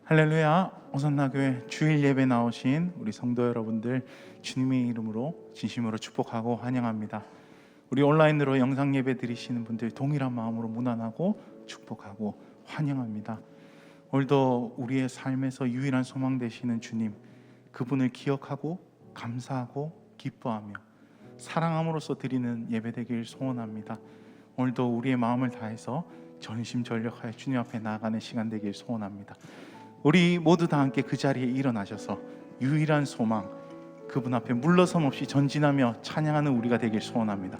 할렐루야. 오선나교회 주일 예배 나오신 우리 성도 여러분들 주님의 이름으로 진심으로 축복하고 환영합니다. 우리 온라인으로 영상 예배 드리시는 분들 동일한 마음으로 문안하고 축복하고 환영합니다. 오늘도 우리의 삶에서 유일한 소망 되시는 주님, 그분을 기억하고 감사하고 기뻐하며 사랑함으로써 드리는 예배 되길 소원합니다. 오늘도 우리의 마음을 다해서 전심전력하여 주님 앞에 나아가는 시간 되길 소원합니다. 우리 모두 다 함께 그 자리에 일어나셔서 유일한 소망, 그분 앞에 물러섬 없이 전진하며 찬양하는 우리가 되길 소원합니다.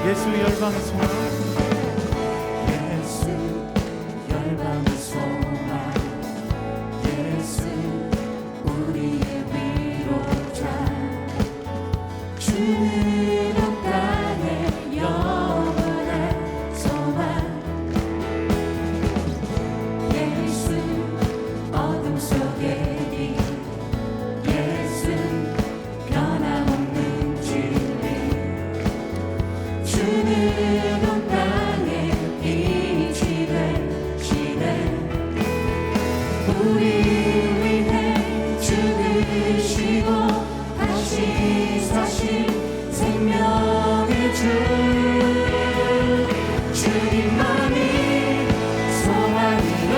예수 열방의 소망, 예수 열방의 소망, 예수 우리의 위로자, 주는 온 땅의 영원한 소망, 예수 어둠 속의 길, 예수 변함없는 진리, 주는 온 땅에 빛이 되시네. 우리 위해 죽으시고 다시 사신 생명의 주, 주님만이 소망이요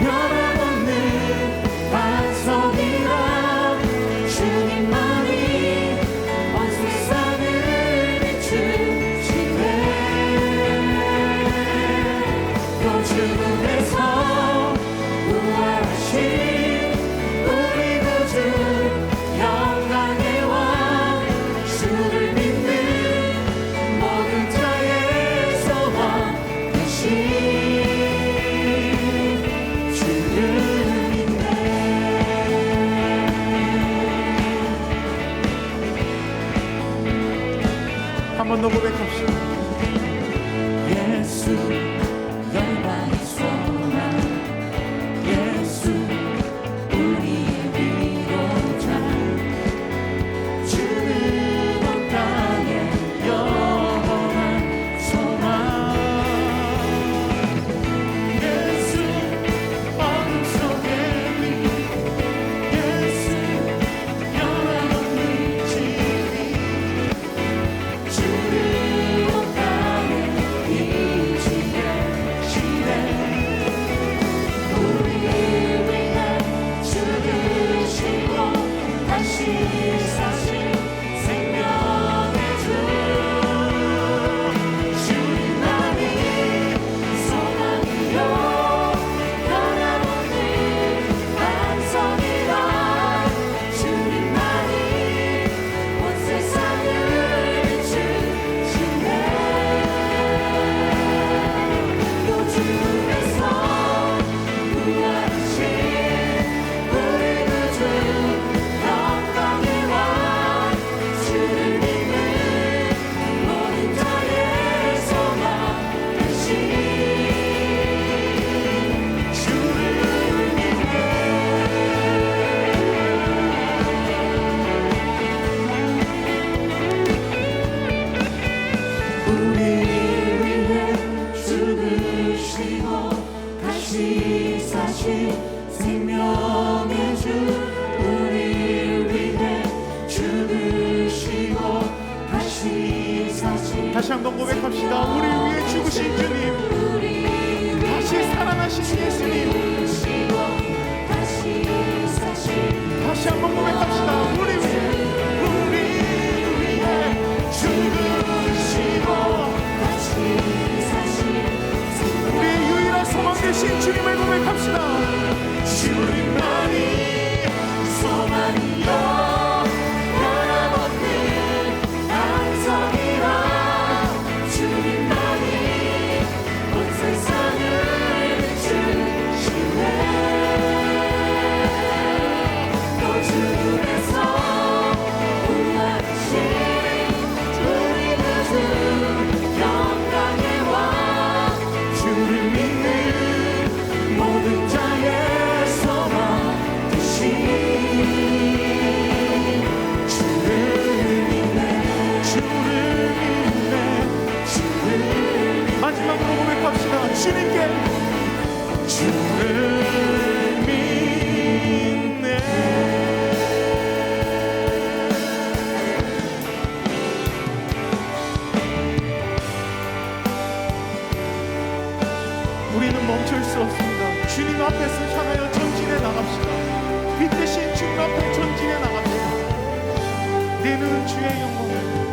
변함없는 반석이라. 주님만이 온 세상을 비추시네. 또 죽음에서 부활하신 우리 구주 영광의 왕, 주를 믿는 모든 자의 소망 되신 주를 믿네. 한 번 더 고백합시다. 예수 열방의 소망, 예수 우리의 위로자, 주는 온 땅의 영원한 소망, 예수 어둠 속의 빛, 예수 변함없는 진리, 주는 온 땅에 빛이 되시네. 우리를 위해 죽으시고 다시 사신 생명의 주, 주님만이 소망이요 변함없는 반석이라. 주님만이 온 세상을 비추시네. 또 죽음에서 부활하신 우리 구주 영광의 왕, 주를 믿는 모든 자의 소망 되신 주를 믿네. 우리를 위해 죽으시고 다시 사신 생명의 주, 우리를 위해 죽으시고 다시 사신. 다시 한번 고백합시다. 우리 위해 죽으신 주님, 우리 다시 살아나신 예수님, 죽으시고 다시 사신. 다시 한번 고백합시다. 우리 위해 죽으시고 다시 사신 우리의 유일한 소망 되신 주님을 고백합시다. 주님만이 소망이요 변함없는 반석이라. 주님만이 주를 믿는 모든 자의 소망 되신 주를 믿네 마지막으로 고백합시다. 주님께 주를 믿네. 우리는 멈출 수 없습니다. 주님 앞에서 향하여 전진해 나갑시다. 빛 대신 주님 앞에 전진해 나갑시다. 내 눈은 주의 영광을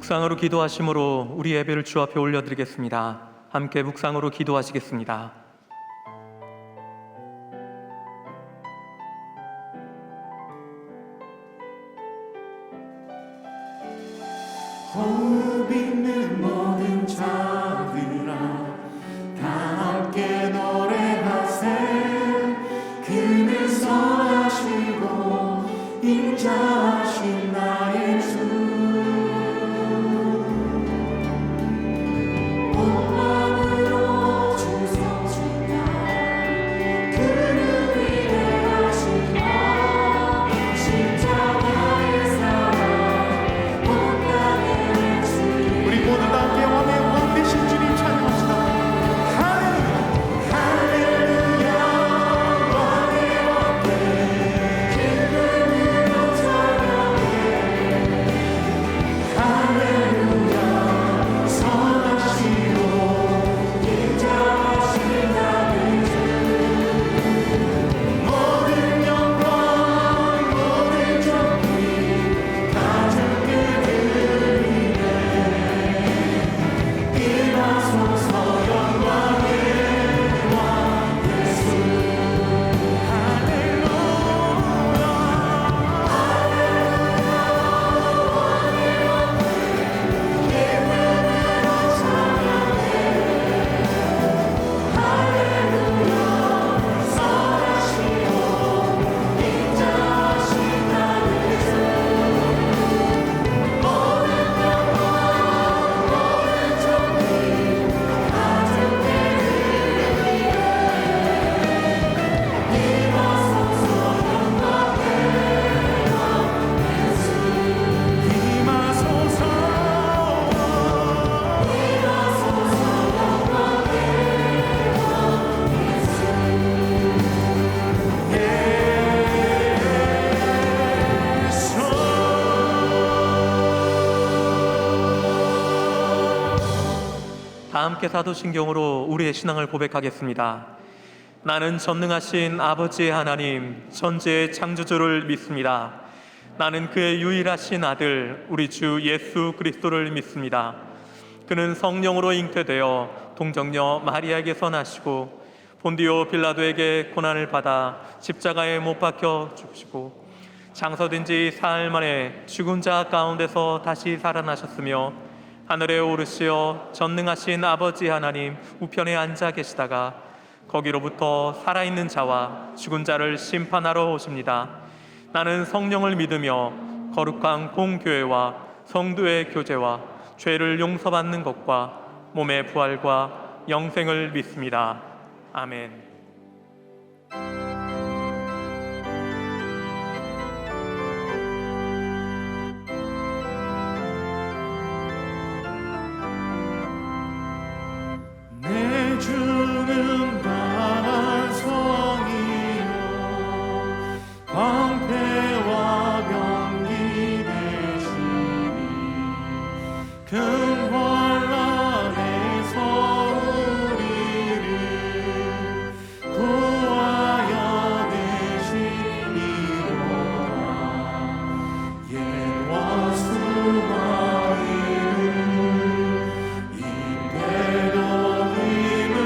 묵상으로 기도하심으로 우리 예배를 주 앞에 올려드리겠습니다. 함께 묵상으로 기도하시겠습니다. 호흡 있는 모든 자들아 다 함께 노래하세. 그는 선하시고 인자하신 나의 주. 온 마음으로 주 성춘다. 그는 위대하시며 십자가의 사랑 온 땅에 우리 모두 다 함께 왕의 왕 되신 주님 찬양합시다. 할렐루야, 할렐루야, 왕의 왕께 기쁨으로 찬양해. 할렐루야, 선하시고 인자하신 나의 주. 모든 영광 모든 존귀 가졌게 드리네. 임하소서 영광의 왕 예수. 할렐루야, 다 함께 사도신경으로 우리의 신앙을 고백하겠습니다. 나는 전능하신 아버지의 하나님 천지의 창조주를 믿습니다. 나는 그의 유일하신 아들 우리 주 예수 그리스도를 믿습니다. 그는 성령으로 잉태되어 동정녀 마리아에게서 나시고 본디오 빌라도에게 고난을 받아 십자가에 못 박혀 죽으시고 장사된 지 사흘 만에 죽은 자 가운데서 다시 살아나셨으며 하늘에 오르시어 전능하신 아버지 하나님 우편에 앉아 계시다가 거기로부터 살아있는 자와 죽은 자를 심판하러 오십니다. 나는 성령을 믿으며 거룩한 공교회와 성도의 교제와 죄를 용서받는 것과 몸의 부활과 영생을 믿습니다. 아멘. 내 주는 강한 성이요 방패와 병기 되시니 큰 환난에서 우리를 구하여 되시니로다. 옛 원수와 이름 이때도 힘을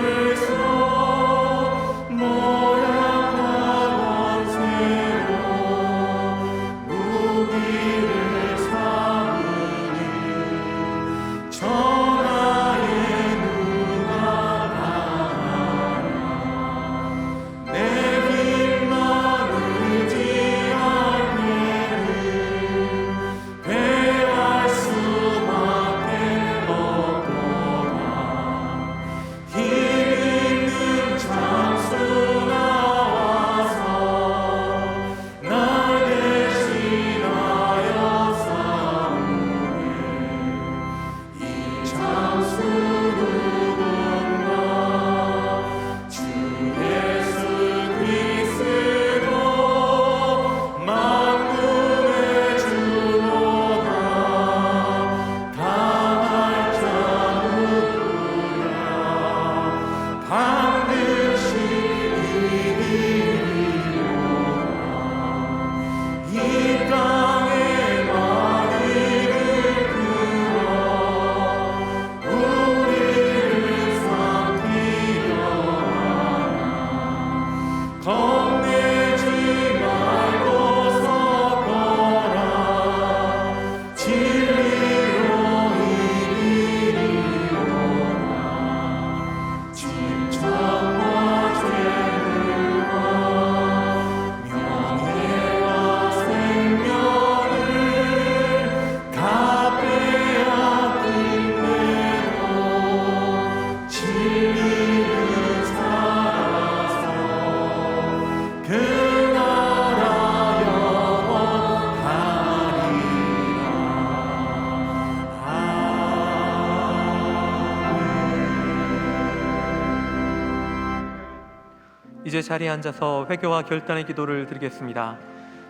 이제 자리에 앉아서 회개와 결단의 기도를 드리겠습니다.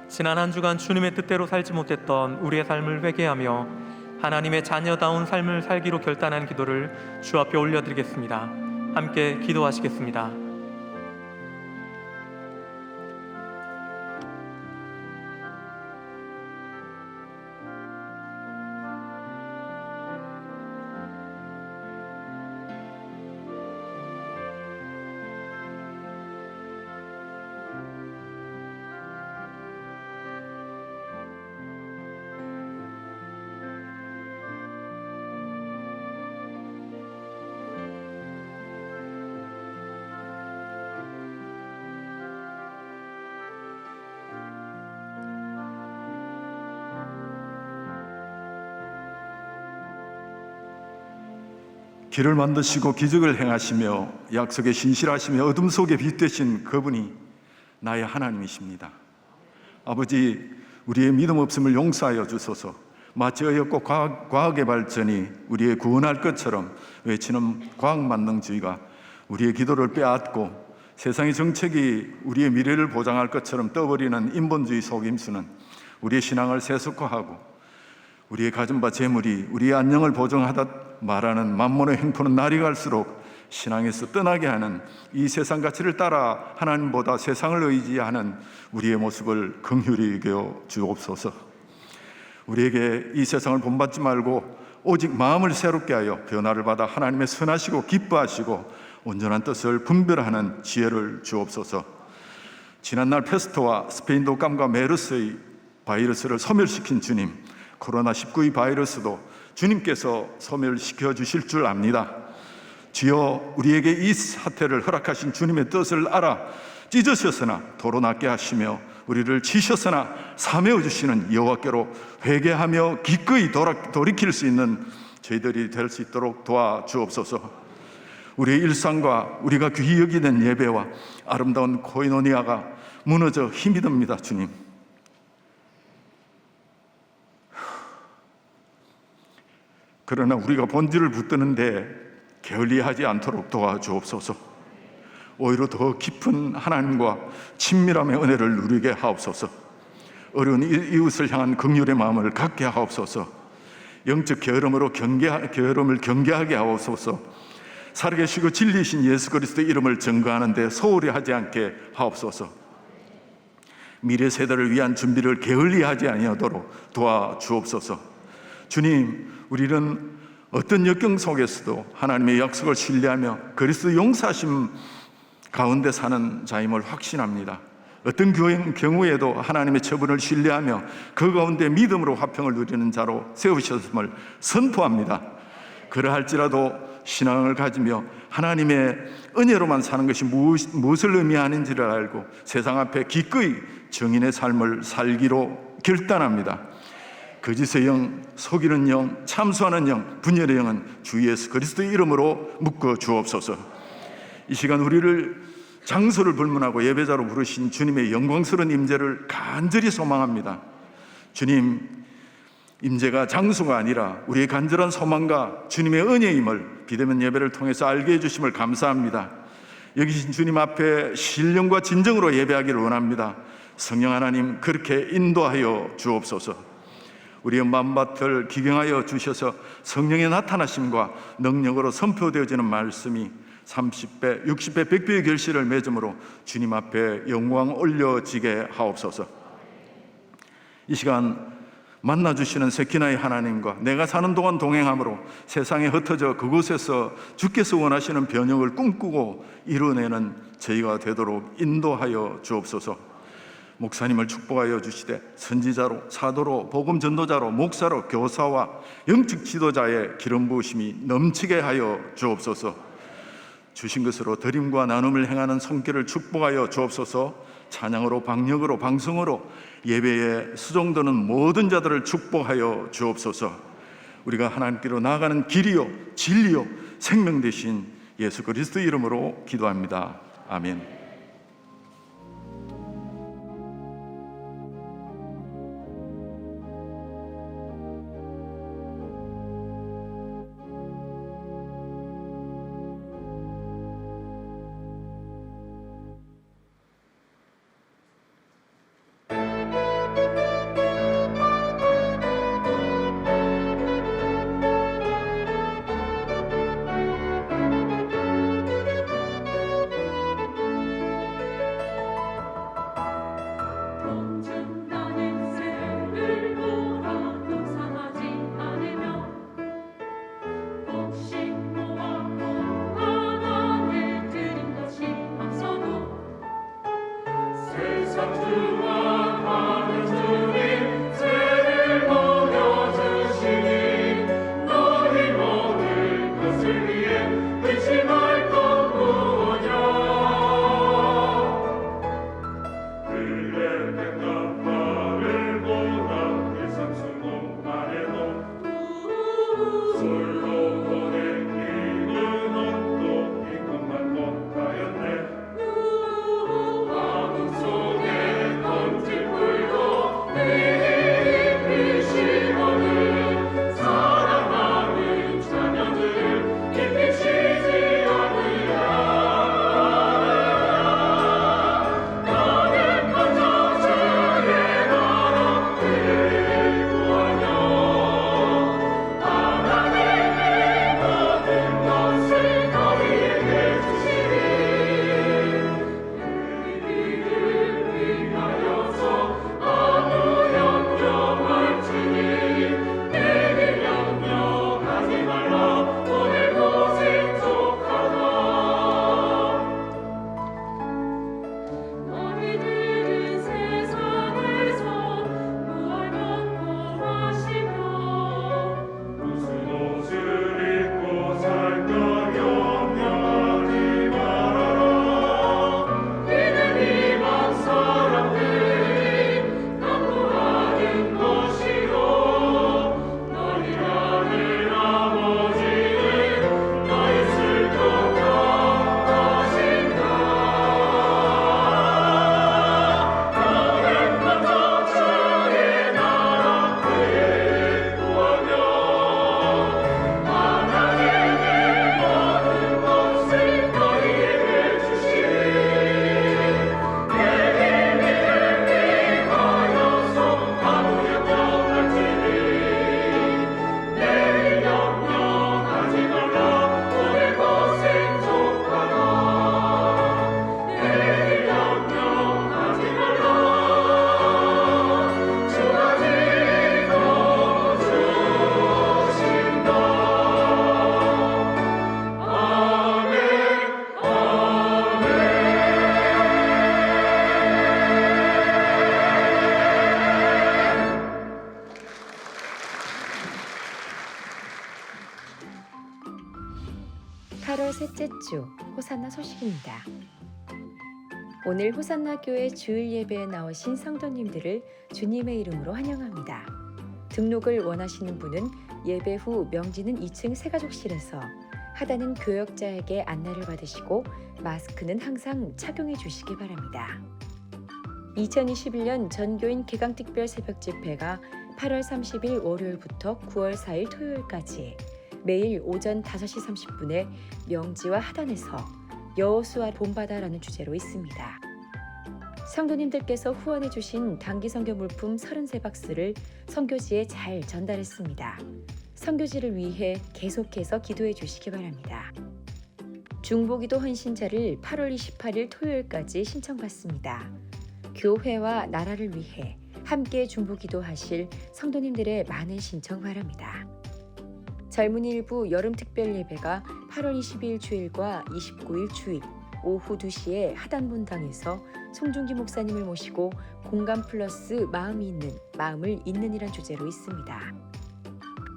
지난 한 주간 주님의 뜻대로 살지 못했던 우리의 삶을 회개하며 하나님의 자녀다운 삶을 살기로 결단한 기도를 주 앞에 올려드리겠습니다. 함께 기도하시겠습니다. 길을 만드시고 기적을 행하시며 약속에 신실하시며 어둠 속에 빛 되신 그분이 나의 하나님이십니다. 아버지, 우리의 믿음 없음을 용서하여 주소서. 마치 어렵고 과학의 발전이 우리의 구원할 것처럼 외치는 과학만능주의가 우리의 기도를 빼앗고 세상의 정책이 우리의 미래를 보장할 것처럼 떠버리는 인본주의 속임수는 우리의 신앙을 세속화하고 우리의 가진 바 재물이 우리의 안녕을 보증하다 말하는 만몬의 행포는 날이 갈수록 신앙에서 떠나게 하는 이 세상 가치를 따라 하나님보다 세상을 의지하는 우리의 모습을 긍휼히 여겨 주옵소서. 우리에게 이 세상을 본받지 말고 오직 마음을 새롭게 하여 변화를 받아 하나님의 선하시고 기뻐하시고 온전한 뜻을 분별하는 지혜를 주옵소서. 지난날 페스토와 스페인 독감과 메르스의 바이러스를 소멸시킨 주님, 코로나19의 바이러스도 주님께서 소멸시켜 주실 줄 압니다. 주여, 우리에게 이 사태를 허락하신 주님의 뜻을 알아 찢으셨으나 도로 낫게 하시며 우리를 치셨으나 사매어 주시는 여호와께로 회개하며 기꺼이 돌이킬 수 있는 저희들이 될 수 있도록 도와주옵소서. 우리의 일상과 우리가 귀히 여기는 예배와 아름다운 코이노니아가 무너져 힘이 듭니다. 주님, 그러나 우리가 본질을 붙드는데 게을리하지 않도록 도와주옵소서. 오히려 더 깊은 하나님과 친밀함의 은혜를 누리게 하옵소서. 어려운 이웃을 향한 긍휼의 마음을 갖게 하옵소서. 영적 게으름을 경계하게 하옵소서. 살아계시고 진리이신 예수 그리스도의 이름을 증거하는데 소홀히 하지 않게 하옵소서. 미래 세대를 위한 준비를 게을리하지 아니하도록 도와주옵소서. 주님, 우리는 어떤 역경 속에서도 하나님의 약속을 신뢰하며 그리스도 용서하심 가운데 사는 자임을 확신합니다. 어떤 경우에도 하나님의 처분을 신뢰하며 그 가운데 믿음으로 화평을 누리는 자로 세우셨음을 선포합니다. 그러할지라도 신앙을 가지며 하나님의 은혜로만 사는 것이 무엇을 의미하는지를 알고 세상 앞에 기꺼이 정인의 삶을 살기로 결단합니다. 거짓의 영, 속이는 영, 참수하는 영, 분열의 영은 주 예수 그리스도의 이름으로 묶어 주옵소서. 이 시간 우리를 장소를 불문하고 예배자로 부르신 주님의 영광스러운 임재를 간절히 소망합니다. 주님, 임재가 장소가 아니라 우리의 간절한 소망과 주님의 은혜임을 비대면 예배를 통해서 알게 해주심을 감사합니다. 여기 계신 주님 앞에 신령과 진정으로 예배하기를 원합니다. 성령 하나님, 그렇게 인도하여 주옵소서. 우리의 마음밭을 기경하여 주셔서 성령의 나타나심과 능력으로 선포되어지는 말씀이 30배, 60배, 100배의 결실을 맺음으로 주님 앞에 영광 올려지게 하옵소서. 이 시간 만나주시는 세키나의 하나님과 내가 사는 동안 동행함으로 세상에 흩어져 그곳에서 주께서 원하시는 변혁을 꿈꾸고 이루어내는 저희가 되도록 인도하여 주옵소서. 목사님을 축복하여 주시되 선지자로, 사도로, 복음 전도자로, 목사로, 교사와 영적 지도자의 기름 부으심이 넘치게 하여 주옵소서. 주신 것으로 드림과 나눔을 행하는 손길을 축복하여 주옵소서. 찬양으로, 방역으로, 방송으로 예배에 수종드는 모든 자들을 축복하여 주옵소서. 우리가 하나님께로 나아가는 길이요 진리요 생명 되신 예수 그리스도 이름으로 기도합니다. 아멘. 주 호산나 소식입니다. 오늘 호산나 교회 주일 예배에 나오신 성도님들을 주님의 이름으로 환영합니다. 등록을 원하시는 분은 예배 후 명지는 2층 새가족실에서, 하단은 교역자에게 안내를 받으시고 마스크는 항상 착용해 주시기 바랍니다. 2021년 전교인 개강특별 새벽 집회가 8월 30일 월요일부터 9월 4일 토요일까지 매일 오전 5시 30분에 명지와 하단에서 여호수아 본바다라는 주제로 있습니다. 성도님들께서 후원해 주신 단기 선교 물품 33박스를 선교지에 잘 전달했습니다. 선교지를 위해 계속해서 기도해 주시기 바랍니다. 중보기도 헌신자를 8월 28일 토요일까지 신청받습니다. 교회와 나라를 위해 함께 중보기도하실 성도님들의 많은 신청 바랍니다. 젊은이 일부 여름특별 예배가 8월 20일 주일과 29일 주일 오후 2시에 하단분당에서 송중기 목사님을 모시고 공감 플러스 마음이 있는, 마음을 잇는 이란 주제로 있습니다.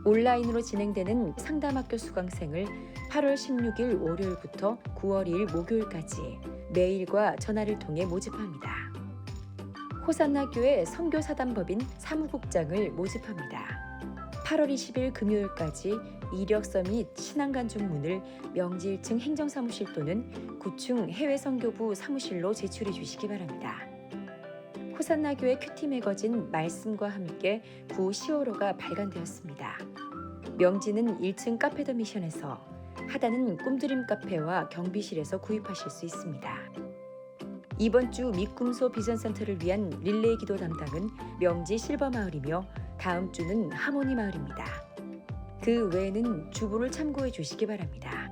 온라인으로 진행되는 상담학교 수강생을 8월 16일 월요일부터 9월 2일 목요일까지 메일과 전화를 통해 모집합니다. 호산나 교회 선교사단법인 사무국장을 모집합니다. 8월 20일 금요일까지 이력서 및 신앙간증 문을 명지 1층 행정사무실 또는 9층 해외선교부 사무실로 제출해 주시기 바랍니다. 호산나 교회 큐티 매거진 말씀과 함께 9 10월호가 발간되었습니다. 명지는 1층 카페 더 미션에서, 하단은 꿈드림 카페와 경비실에서 구입하실 수 있습니다. 이번 주 미꿈소 비전센터를 위한 릴레이 기도 담당은 명지 실버마을이며 다음 주는 하모니 마을입니다. 그 외에는 주보를 참고해 주시기 바랍니다.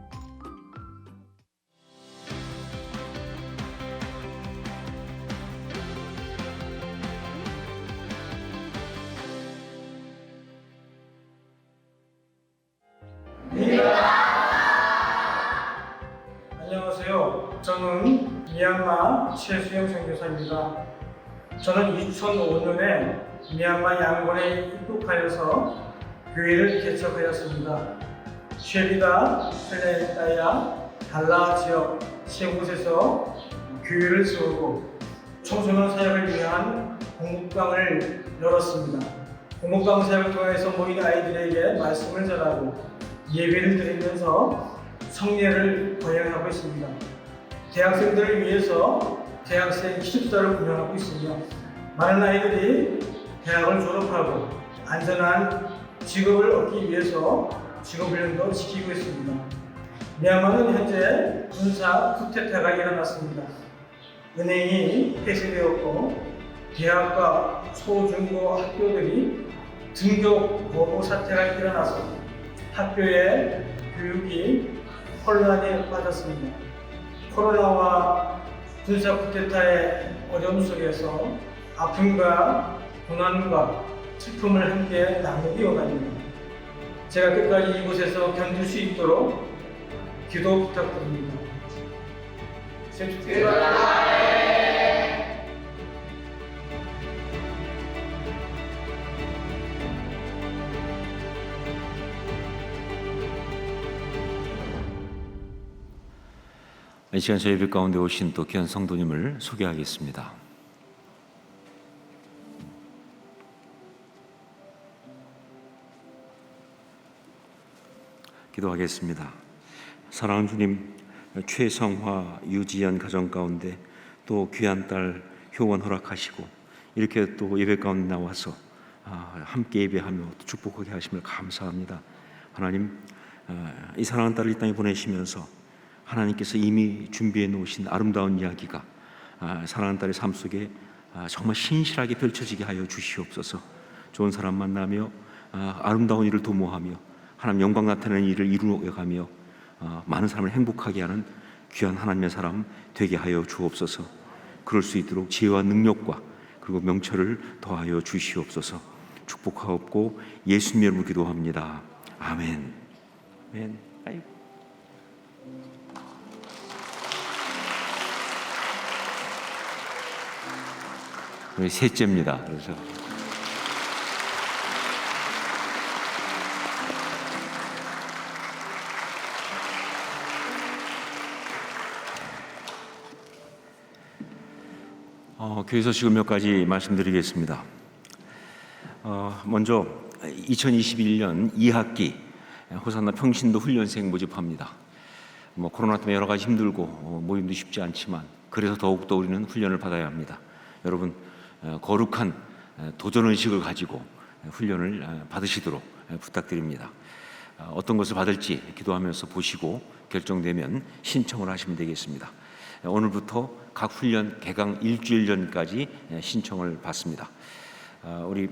안녕하세요. 저는 미얀마 최수영 선교사입니다. 저는 2005년에 미얀마 양곤에 입국하여서 교회를 개척하였습니다. 쉐리다, 셀레타야, 달라 지역 세 곳에서 교회를 세우고 청소년 사역을 위한 공목강을 열었습니다. 공목강 사역을 통해서 모인 아이들에게 말씀을 전하고 예배를 드리면서 성례를 거행하고 있습니다. 대학생들을 위해서 대학생 기숙사를 운영하고 있으며 많은 아이들이 대학을 졸업하고 안전한 직업을 얻기 위해서 직업훈련도 지키고 있습니다. 미얀마는 현재 군사 쿠데타가 일어났습니다. 은행이 폐쇄되었고 대학과 소중고 학교들이 등교 거부 사태가 일어나서 학교의 교육이 혼란에 빠졌습니다. 코로나와 군사 쿠데타의 어려움 속에서 아픔과 고난과 슬픔을 함께 나누기 원합니다. 제가 끝까지 이곳에서 견딜 수 있도록 기도 부탁드립니다. 이 시간 저희 예배 가운데 오신 또 귀한 성도님을 소개하겠습니다. 기도하겠습니다. 사랑하는 주님, 최성화, 유지연 가정 가운데 또 귀한 딸 효원 허락하시고 이렇게 또 예배 가운데 나와서 함께 예배하며 축복하게 하심을 감사합니다. 하나님, 이 사랑하는 딸을 이 땅에 보내시면서 하나님께서 이미 준비해 놓으신 아름다운 이야기가 사랑하는 딸의 삶 속에 정말 신실하게 펼쳐지게 하여 주시옵소서. 좋은 사람 만나며 아름다운 일을 도모하며 하나님 영광 나타내는 일을 이루어가며 많은 사람을 행복하게 하는 귀한 하나님의 사람 되게 하여 주옵소서. 그럴 수 있도록 지혜와 능력과 그리고 명철을 더하여 주시옵소서. 축복하옵고 예수님의 이름으로 기도합니다. 아멘. 아멘. 아이고. 우리 셋째입니다. 그래서 교회 소식을 몇 가지 말씀드리겠습니다. 먼저 2021년 2학기 호산나 평신도 훈련생 모집합니다. 코로나 때문에 여러 가지 힘들고 모임도 쉽지 않지만 그래서 더욱더 우리는 훈련을 받아야 합니다. 여러분 거룩한 도전의식을 가지고 훈련을 받으시도록 부탁드립니다. 어떤 것을 받을지 기도하면서 보시고 결정되면 신청을 하시면 되겠습니다. 오늘부터 각 훈련 개강 일주일 전까지 신청을 받습니다. 우리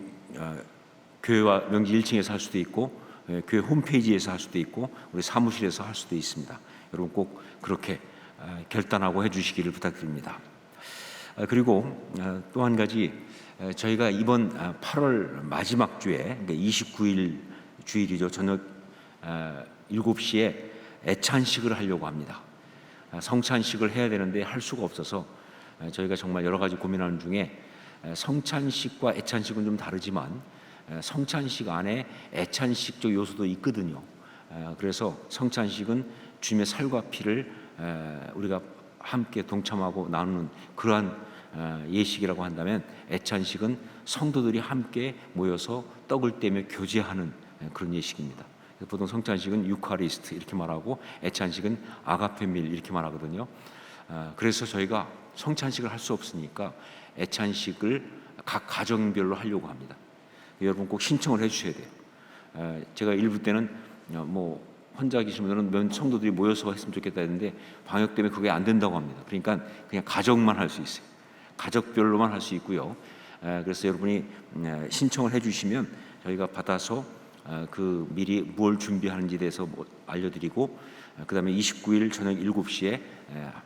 교회와 명지 1층에서 할 수도 있고 교회 홈페이지에서 할 수도 있고 우리 사무실에서 할 수도 있습니다. 여러분 꼭 그렇게 결단하고 해주시기를 부탁드립니다. 그리고 또 한 가지 저희가 이번 8월 마지막 주에 그러니까 29일 주일이죠. 저녁 7시에 애찬식을 하려고 합니다. 성찬식을 해야 되는데 할 수가 없어서 저희가 정말 여러 가지 고민하는 중에 성찬식과 애찬식은 좀 다르지만 성찬식 안에 애찬식적 요소도 있거든요. 그래서 성찬식은 주님의 살과 피를 우리가 함께 동참하고 나누는 그러한 예식이라고 한다면 애찬식은 성도들이 함께 모여서 떡을 떼며 교제하는 그런 예식입니다. 보통 성찬식은 유카리스트 이렇게 말하고 애찬식은 아가페밀 이렇게 말하거든요. 그래서 저희가 성찬식을 할 수 없으니까 애찬식을 각 가정별로 하려고 합니다. 여러분 꼭 신청을 해주셔야 돼요. 제가 일부 때는 혼자 계신 분들은 성도들이 모여서 했으면 좋겠다 했는데 방역 때문에 그게 안 된다고 합니다. 그러니까 그냥 가정만 할 수 있어요. 가족별로만 할 수 있고요. 그래서 여러분이 신청을 해주시면 저희가 받아서 그 미리 뭘 준비하는지에 대해서 알려드리고 그 다음에 29일 저녁 7시에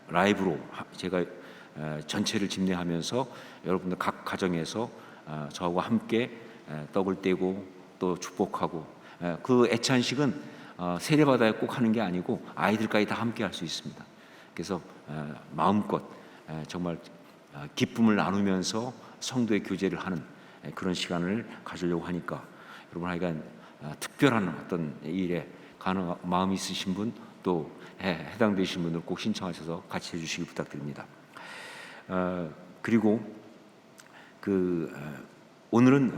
라이브로 제가 전체를 집례하면서 여러분들 각 가정에서 저하고 함께 떡을 떼고 또 축복하고 그 애찬식은 세례받아야 꼭 하는 게 아니고 아이들까지 다 함께 할 수 있습니다. 그래서 마음껏 정말 기쁨을 나누면서 성도의 교제를 하는 그런 시간을 가지려고 하니까 여러분 하여간 특별한 어떤 일에 가능 마음이 있으신 분 또 해당되신 분들 꼭 신청하셔서 같이 해주시기 부탁드립니다. 그리고 오늘은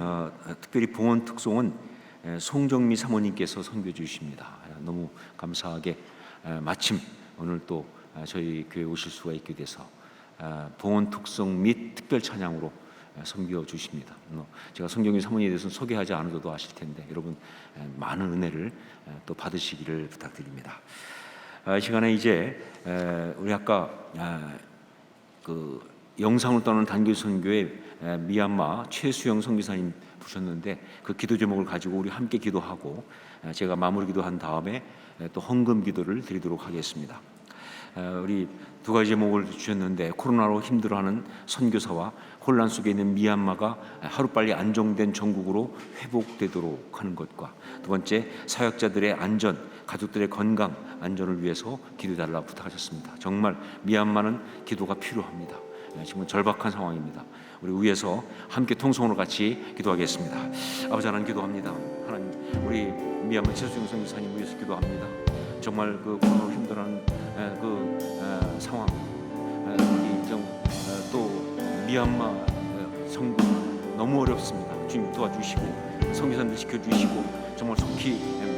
특별히 봉헌 특송은 송정미 사모님께서 선교해 주십니다. 너무 감사하게 마침 오늘 또 저희 교회 오실 수가 있게 돼서 봉헌 특송 및 특별 찬양으로 섬겨 주십니다. 제가 송정미 사모님에 대해서는 소개하지 않아도 아실 텐데 여러분 많은 은혜를 또 받으시기를 부탁드립니다. 이 시간에 이제 우리 아까 그 영상을 떠나는 단기 선교회 미얀마 최수영 선교사님 부셨는데 그 기도 제목을 가지고 우리 함께 기도하고 제가 마무리 기도한 다음에 또 헌금 기도를 드리도록 하겠습니다. 우리 두 가지 제목을 주셨는데 코로나로 힘들어하는 선교사와 혼란 속에 있는 미얀마가 하루빨리 안정된 정국으로 회복되도록 하는 것과 두 번째 사역자들의 안전, 가족들의 건강, 안전을 위해서 기도해달라 부탁하셨습니다. 정말 미얀마는 기도가 필요합니다. 지금 절박한 상황입니다. 우리 위에서 함께 통성으로 같이 기도하겠습니다. 아버지 하나님 기도합니다. 하나님 우리 미얀마 최수영 선교사님 위해서 기도합니다. 정말 그 코로나로 힘들어하는 상황, 또 미얀마 성도 너무 어렵습니다. 주님 도와주시고 선교사님들 지켜주시고 정말 속히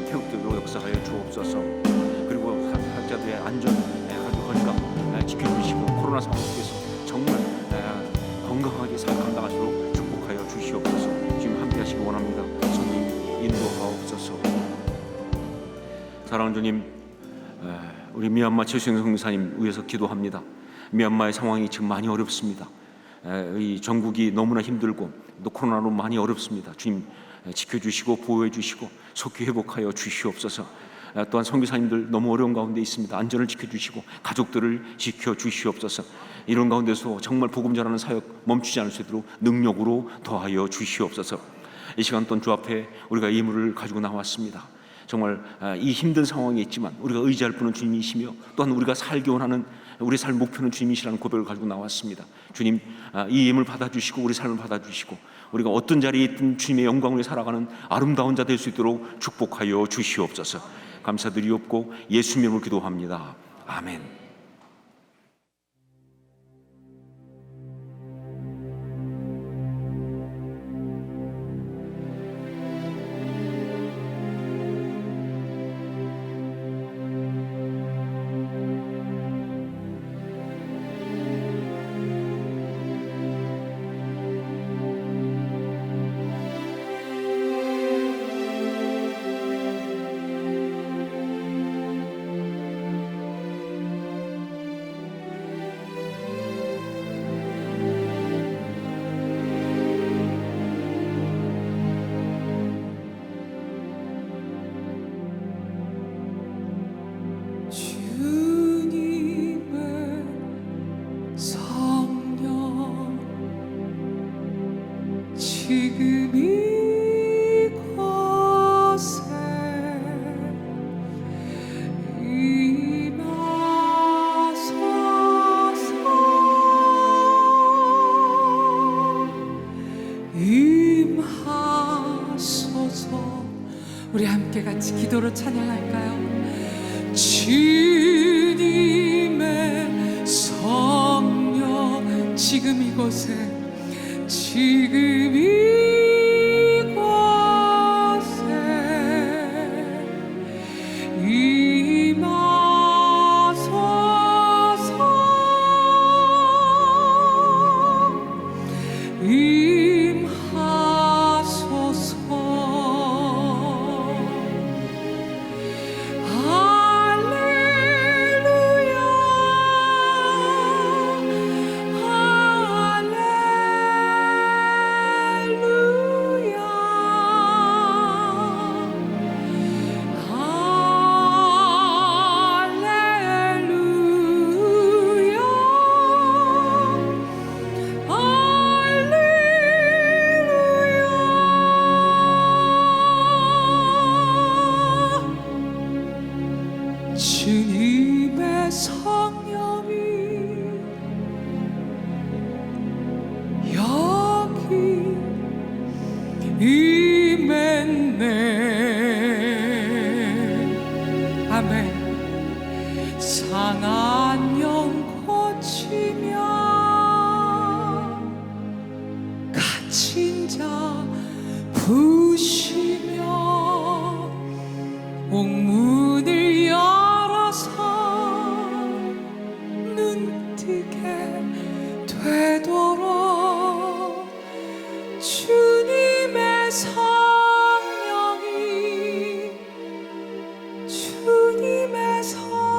회복되도록 역사하여 주옵소서. 그리고 사역자들의 안전, 가족 건강 지켜주시고 코로나 상황 속에서 정말 건강하게 사역 감당하시도록 축복하여 주시옵소서. 지금 함께하시기 원합니다. 주님 인도하옵소서. 사랑하는 주님, 우리 미얀마 최수영 선교사님 위해서 기도합니다. 미얀마의 상황이 지금 많이 어렵습니다. 이 전국이 너무나 힘들고 또 코로나로 많이 어렵습니다. 주님 지켜주시고 보호해주시고 속히 회복하여 주시옵소서. 또한 선교사님들 너무 어려운 가운데 있습니다. 안전을 지켜주시고 가족들을 지켜주시옵소서. 이런 가운데서 정말 복음 전하는 사역 멈추지 않을 수 있도록 능력으로 더하여 주시옵소서. 이 시간 또한 주 앞에 우리가 예물을 가지고 나왔습니다. 정말 이 힘든 상황이 있지만 우리가 의지할 분은 주님이시며 또한 우리가 살기 원하는 우리 삶 목표는 주님이시라는 고백을 가지고 나왔습니다. 주님 이 예물 받아주시고 우리 삶을 받아주시고 우리가 어떤 자리에 있든 주님의 영광을 살아가는 아름다운 자 될 수 있도록 축복하여 주시옵소서. 감사드리옵고 예수 이름으로 기도합니다. 아멘. 지금 이곳에 임하소서. 우리 함께 같이 기도로 찬양할까요? 주님의 성령 지금 이곳에 지금 이곳에 임하소서. 할렐루야 주님의 성령이 여기 임했네. 아멘. 상한 영 고치며 갇힌 자 부시며 옥문을 열어서 눈뜨게 되도록 주님의 성령이 주님의 성령이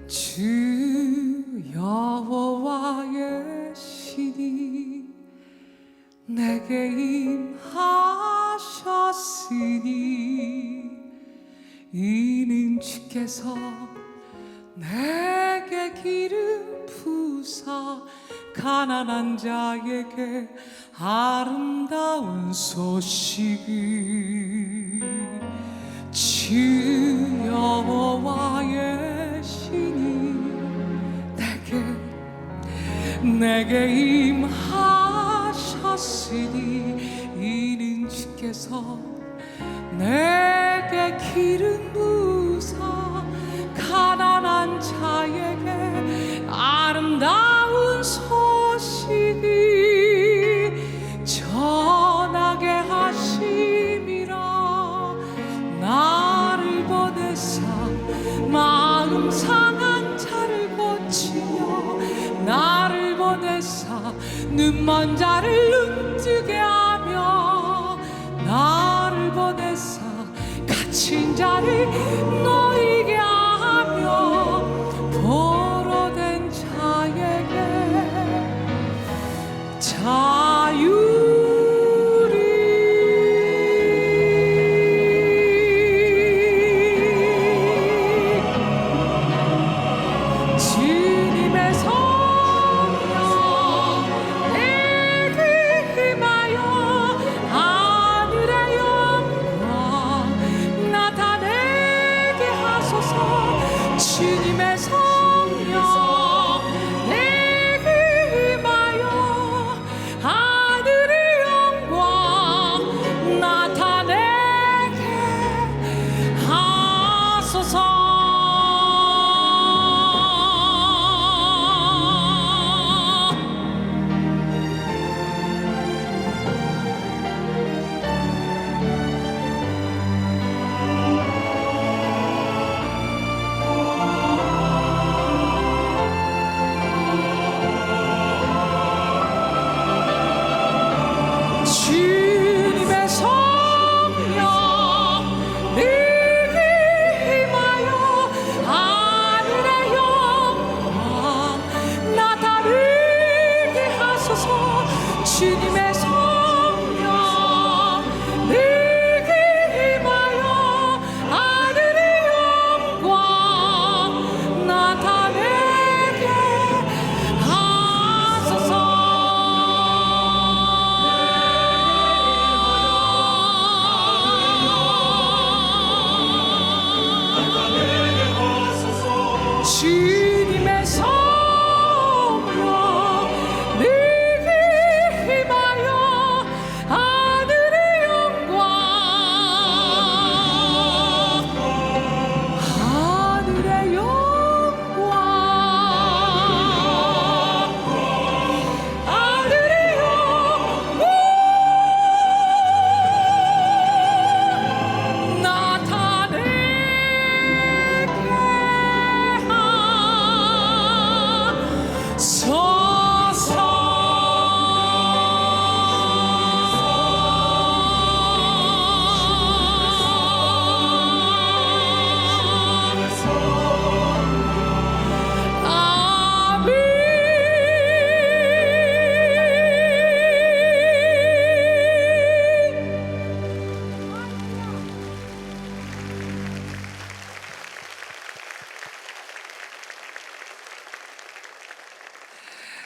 주 여호와의 신이 내게 임하셨으니 이는 주께서 내게 기름 부사 가난한 자에게 아름다운 소식을 주 여호와의 신이 내게 임하셨으니 이는 주께서 내게 기름 부사 가난한 자에게 아름다운 소식을 전하게 하심이라. 나를 보내사 마음 상한 자를 고치며 나를 보내사 눈먼 자를 눈뜨게 하며 나를 보내사 갇힌 자를 놓이게 하며 포로된 자에게 주님의 성령 내게 임하여 하늘의 영광 나타내게 하소서. 주님의 성령 내게 임하여 하늘의 영광 나타내게 하소서.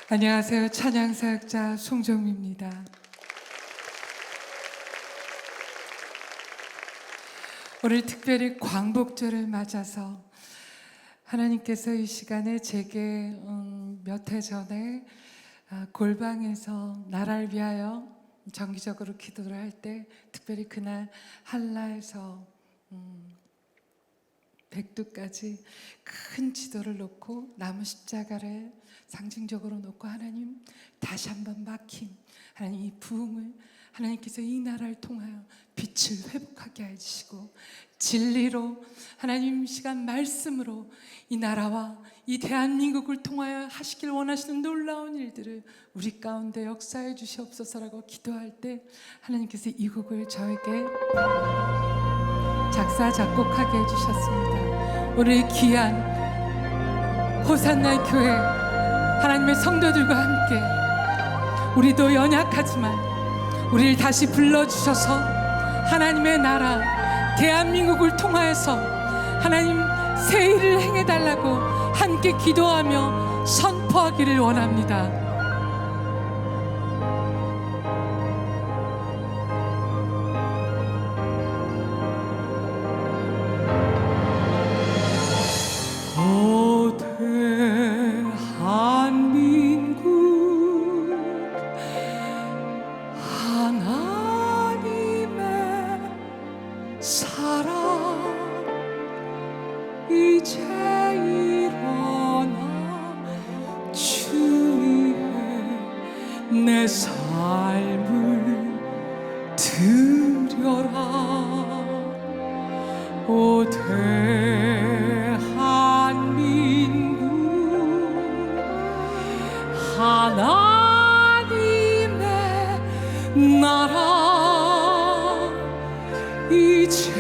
안녕하세요. 찬양사역자 송정미입니다. 오늘 특별히 광복절을 맞아서 하나님께서 이 시간에 제게 몇 해 전에 골방에서 나라를 위하여 정기적으로 기도를 할 때 특별히 그날 한라에서 백두까지 큰 지도를 놓고 나무 십자가를 상징적으로 놓고 하나님 다시 한번 막힌 하나님 이 부흥을 하나님께서 이 나라를 통하여 빛을 회복하게 해주시고 진리로 하나님 시간 말씀으로 이 나라와 이 대한민국을 통하여 하시길 원하시는 놀라운 일들을 우리 가운데 역사해 주시옵소서라고 기도할 때 하나님께서 이 곡을 저에게 작사 작곡하게 해주셨습니다. 오늘 귀한 호산나 교회 하나님의 성도들과 함께 우리도 연약하지만 우리를 다시 불러주셔서 하나님의 나라 대한민국을 통하여서 하나님 새 일을 행해달라고 함께 기도하며 선포하기를 원합니다. 이제 일어나 주위에 내 삶을 드려라. 오 대한민국 하나님의 나라 이제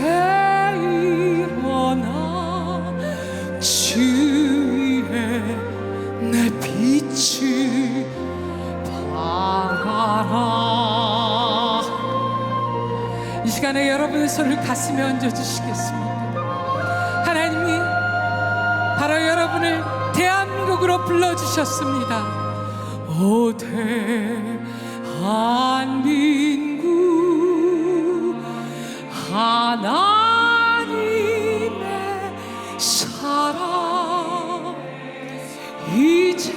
주위에 내 빛을 발하라. 이 시간에 여러분의 손을 가슴에 얹어주시겠습니다. 하나님이 바로 여러분을 대한민국으로 불러주셨습니다. 오 대한민국 하나님의 사랑 이제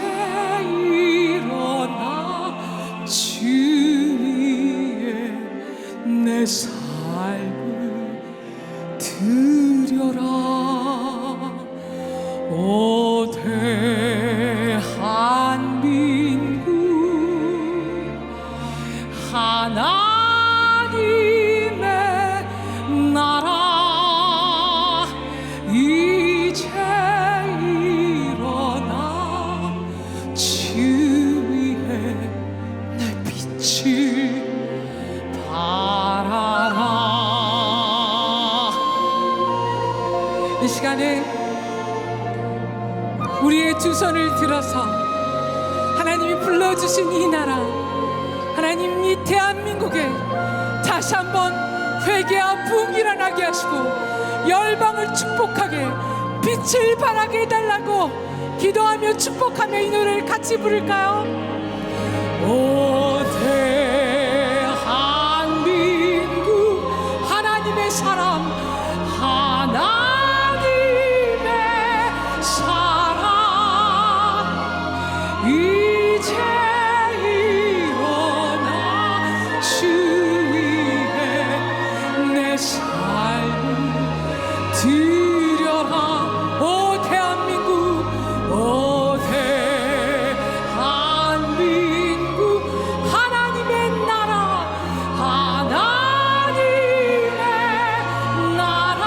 일어나 주위에 내 삶을 드려라. 오 대한민국 하나님의 나라 이제 일어나 주위에 내 빛을 발하라. 이 시간에 우리의 두 손을 들어서 하나님이 불러주신 이 나라 하나님 이 대한민국에 다시 한번 회개와 부흥이 일어나게 하시고 열방을 축복하게 빛을 발하게 해달라고 기도하며 축복하며 이 노래를 같이 부를까요? 오 대한민국 하나님의 사람 하나님의 사랑 이제 일어나 주위에 내 삶을 드려라. 오 대한민국 오 대한민국 하나님의 나라 하나님의 나라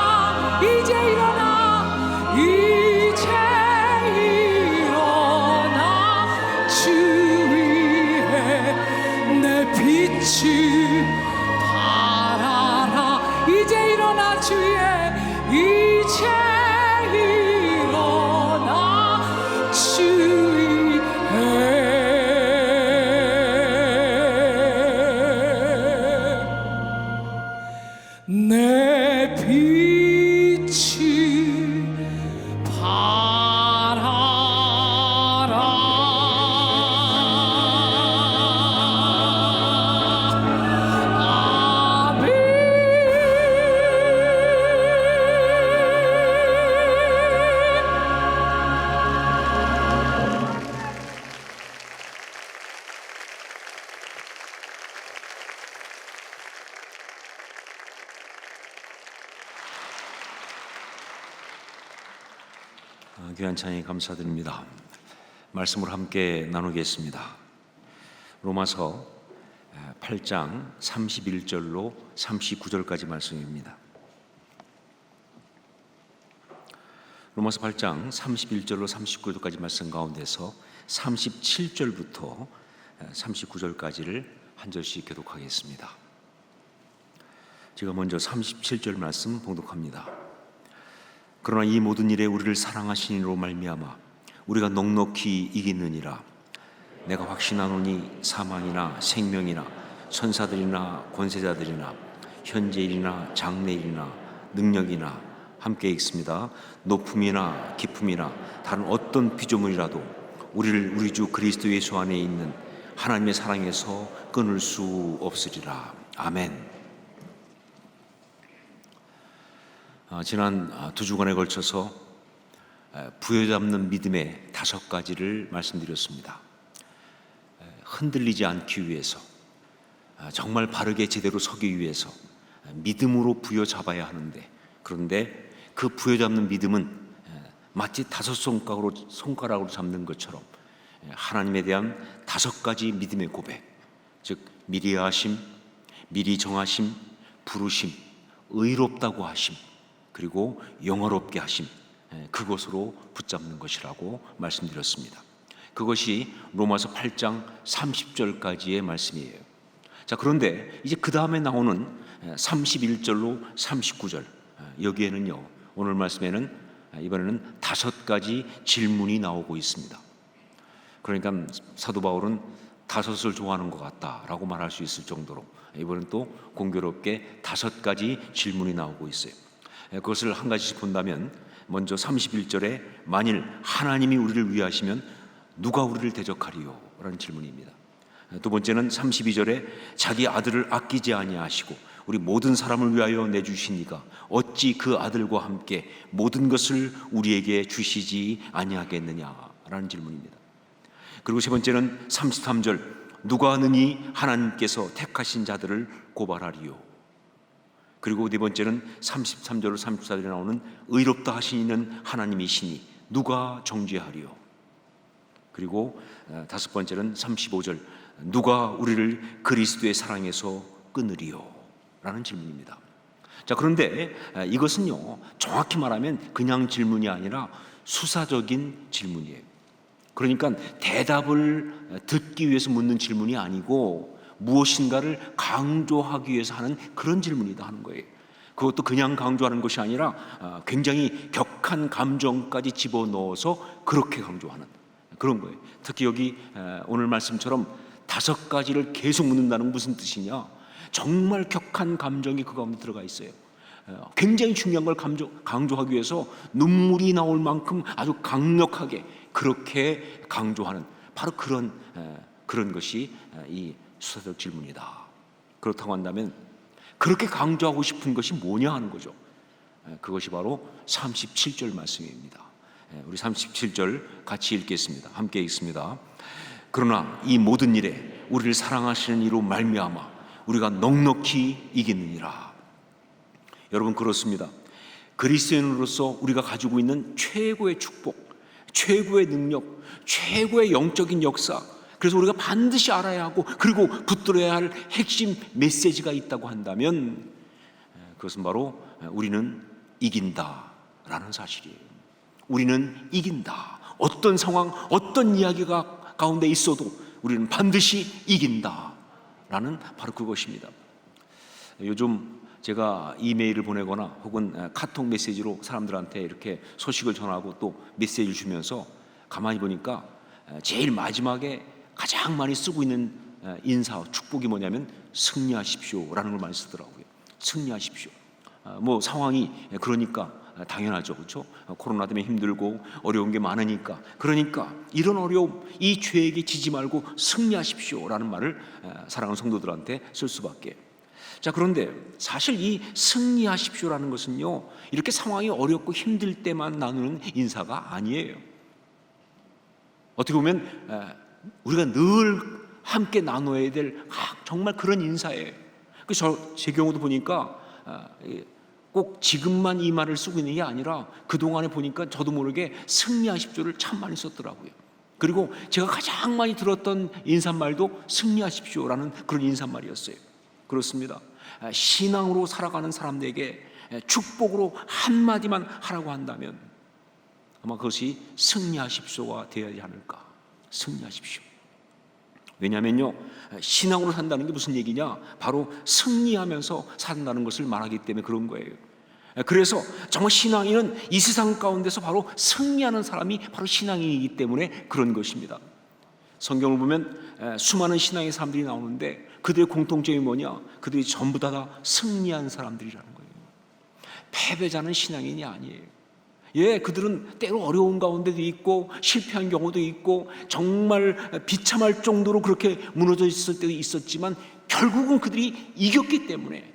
귀한 찬양 감사드립니다. 말씀을 함께 나누겠습니다. 로마서 8장 31절로 39절까지 말씀입니다. 로마서 8장 31절로 39절까지 말씀 가운데서 37절부터 39절까지를 한 절씩 교독하겠습니다. 제가 먼저 37절 말씀 봉독합니다. 그러나 이 모든 일에 우리를 사랑하신 이로 말미암아 우리가 넉넉히 이기느니라. 내가 확신하노니 사망이나 생명이나 천사들이나 권세자들이나 현재일이나 장래일이나 능력이나 함께 읽습니다. 높음이나 깊음이나 다른 어떤 피조물이라도 우리를 우리 주 그리스도 예수 안에 있는 하나님의 사랑에서 끊을 수 없으리라. 아멘. 지난 2주간에 걸쳐서 부여잡는 믿음의 5가지를 말씀드렸습니다. 흔들리지 않기 위해서, 정말 바르게 제대로 서기 위해서 믿음으로 부여잡아야 하는데, 그런데 그 부여잡는 믿음은 마치 5손가락으로 잡는 것처럼 하나님에 대한 5가지 믿음의 고백, 즉 미리 하심, 미리 정하심, 부르심, 의롭다고 하심, 그리고 영화롭게 하심, 그것으로 붙잡는 것이라고 말씀드렸습니다. 그것이 로마서 8장 30절까지의 말씀이에요. 자, 그런데 이제 그 다음에 나오는 31절로 39절, 여기에는요, 오늘 말씀에는 이번에는 5가지 질문이 나오고 있습니다. 그러니까 사도 바울은 5을 좋아하는 것 같다라고 말할 수 있을 정도로 이번엔 또 공교롭게 5가지 질문이 나오고 있어요. 그것을 한 가지씩 본다면, 먼저 31절에 만일 하나님이 우리를 위하시면 누가 우리를 대적하리요? 라는 질문입니다. 두 번째는 32절에 자기 아들을 아끼지 아니하시고 우리 모든 사람을 위하여 내주시니가 어찌 그 아들과 함께 모든 것을 우리에게 주시지 아니하겠느냐라는 질문입니다. 그리고 세 번째는 33절, 누가 능히 하나님께서 택하신 자들을 고발하리요? 그리고 네 번째는 33절로 34절에 나오는 의롭다 하신 이는 하나님이시니 누가 정죄하리요? 그리고 5번째는 35절, 누가 우리를 그리스도의 사랑에서 끊으리요? 라는 질문입니다. 자, 그런데 이것은요, 정확히 말하면 그냥 질문이 아니라 수사적인 질문이에요. 그러니까 대답을 듣기 위해서 묻는 질문이 아니고 무엇인가를 강조하기 위해서 하는 그런 질문이다 하는 거예요. 그것도 그냥 강조하는 것이 아니라 굉장히 격한 감정까지 집어넣어서 그렇게 강조하는 그런 거예요. 특히 여기 오늘 말씀처럼 5가지를 계속 묻는다는 건 무슨 뜻이냐? 정말 격한 감정이 그 가운데 들어가 있어요. 굉장히 중요한 걸 강조하기 위해서 눈물이 나올 만큼 아주 강력하게 그렇게 강조하는 바로 그런 것이 이 수사적 질문이다. 그렇다고 한다면 그렇게 강조하고 싶은 것이 뭐냐 하는 거죠. 그것이 바로 37절 말씀입니다. 우리 37절 같이 읽겠습니다. 함께 읽습니다. 그러나 이 모든 일에 우리를 사랑하시는 이로 말미암아 우리가 넉넉히 이기느니라. 여러분, 그렇습니다. 그리스도인으로서 우리가 가지고 있는 최고의 축복, 최고의 능력, 최고의 영적인 역사, 그래서 우리가 반드시 알아야 하고 그리고 붙들어야 할 핵심 메시지가 있다고 한다면 그것은 바로 우리는 이긴다라는 사실이에요. 우리는 이긴다. 어떤 상황, 어떤 이야기가 가운데 있어도 우리는 반드시 이긴다라는 바로 그것입니다. 요즘 제가 이메일을 보내거나 혹은 카톡 메시지로 사람들한테 이렇게 소식을 전하고 또 메시지를 주면서 가만히 보니까 제일 마지막에 가장 많이 쓰고 있는 인사, 축복이 뭐냐면 승리하십시오라는 걸 많이 쓰더라고요. 승리하십시오. 뭐 상황이 그러니까 당연하죠, 그렇죠? 코로나 때문에 힘들고 어려운 게 많으니까, 그러니까 이런 어려움, 이 죄에게 지지 말고 승리하십시오라는 말을 사랑하는 성도들한테 쓸 수밖에. 자, 그런데 사실 이 승리하십시오라는 것은요, 이렇게 상황이 어렵고 힘들 때만 나누는 인사가 아니에요. 어떻게 보면 우리가 늘 함께 나눠야 될 정말 그런 인사예요. 제 경우도 보니까 꼭 지금만 이 말을 쓰고 있는 게 아니라 그동안에 보니까 저도 모르게 승리하십시오를 참 많이 썼더라고요. 그리고 제가 가장 많이 들었던 인사말도 승리하십시오라는 그런 인사말이었어요. 그렇습니다. 신앙으로 살아가는 사람들에게 축복으로 한마디만 하라고 한다면 아마 그것이 승리하십시오가 되어야 하지 않을까. 승리하십시오. 왜냐하면요, 신앙으로 산다는 게 무슨 얘기냐? 바로 승리하면서 산다는 것을 말하기 때문에 그런 거예요. 그래서 정말 신앙인은 이 세상 가운데서 바로 승리하는 사람이 바로 신앙인이기 때문에 그런 것입니다. 성경을 보면 수많은 신앙의 사람들이 나오는데 그들의 공통점이 뭐냐? 그들이 전부 다 승리한 사람들이라는 거예요. 패배자는 신앙인이 아니에요. 예, 그들은 때로 어려운 가운데도 있고 실패한 경우도 있고 정말 비참할 정도로 그렇게 무너져 있을 때도 있었지만 결국은 그들이 이겼기 때문에,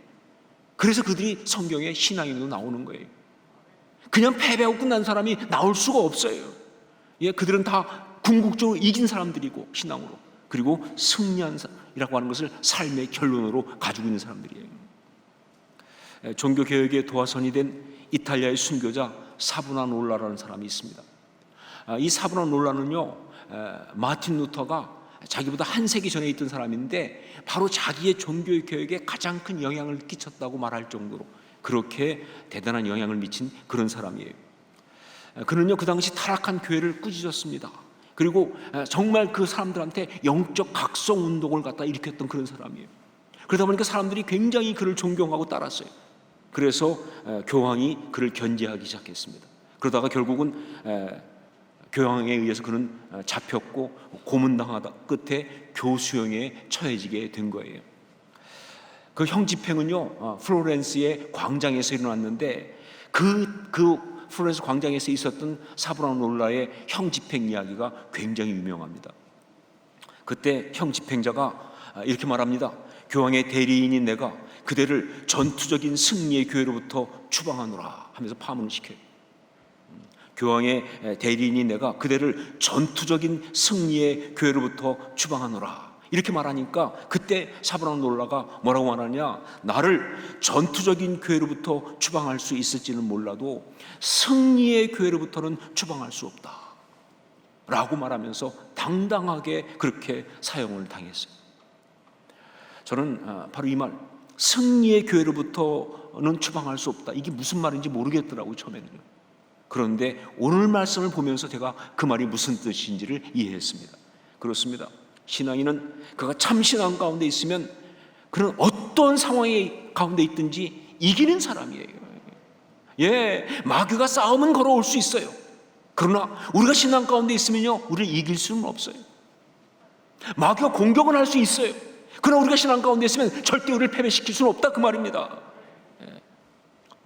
그래서 그들이 성경에 신앙인으로 나오는 거예요. 그냥 패배하고 끝난 사람이 나올 수가 없어요. 예, 그들은 다 궁극적으로 이긴 사람들이고 신앙으로, 그리고 승리한 사람이라고 하는 것을 삶의 결론으로 가지고 있는 사람들이에요. 종교개혁의 도화선이 된 이탈리아의 순교자 사브나놀라라는 사람이 있습니다. 이 사브나놀라는요, 마틴 루터가 자기보다 한 세기 전에 있던 사람인데 바로 자기의 종교개혁에 가장 큰 영향을 끼쳤다고 말할 정도로 그렇게 대단한 영향을 미친 그런 사람이에요. 그는요, 그 당시 타락한 교회를 꾸짖었습니다. 그리고 정말 그 사람들한테 영적 각성 운동을 갖다 일으켰던 그런 사람이에요. 그러다 보니까 사람들이 굉장히 그를 존경하고 따랐어요. 그래서 교황이 그를 견제하기 시작했습니다. 그러다가 결국은 교황에 의해서 그는 잡혔고 고문당하다 끝에 교수형에 처해지게 된 거예요. 그 형 집행은요, 플로렌스의 광장에서 일어났는데 그 플로렌스 광장에서 있었던 사브나놀라의 형 집행 이야기가 굉장히 유명합니다. 그때 형 집행자가 이렇게 말합니다. 교황의 대리인인 내가 그대를 전투적인 승리의 교회로부터 추방하노라 하면서 파문을 시켜요. 교황의 대리인인 내가 그대를 전투적인 승리의 교회로부터 추방하노라 이렇게 말하니까 그때 사브나놀라가 뭐라고 말하냐? 나를 전투적인 교회로부터 추방할 수 있을지는 몰라도 승리의 교회로부터는 추방할 수 없다 라고 말하면서 당당하게 그렇게 사형을 당했어요. 저는 바로 이 말, 승리의 교회로부터는 추방할 수 없다, 이게 무슨 말인지 모르겠더라고요, 처음에는요. 그런데 오늘 말씀을 보면서 제가 그 말이 무슨 뜻인지를 이해했습니다. 그렇습니다. 신앙인은 그가 참 신앙 가운데 있으면 그는 어떤 상황의 가운데 있든지 이기는 사람이에요. 예, 마귀가 싸움은 걸어올 수 있어요. 그러나 우리가 신앙 가운데 있으면요, 우리를 이길 수는 없어요. 마귀가 공격은 할 수 있어요. 그러나 우리가 신앙 가운데 있으면 절대 우리를 패배시킬 수는 없다, 그 말입니다.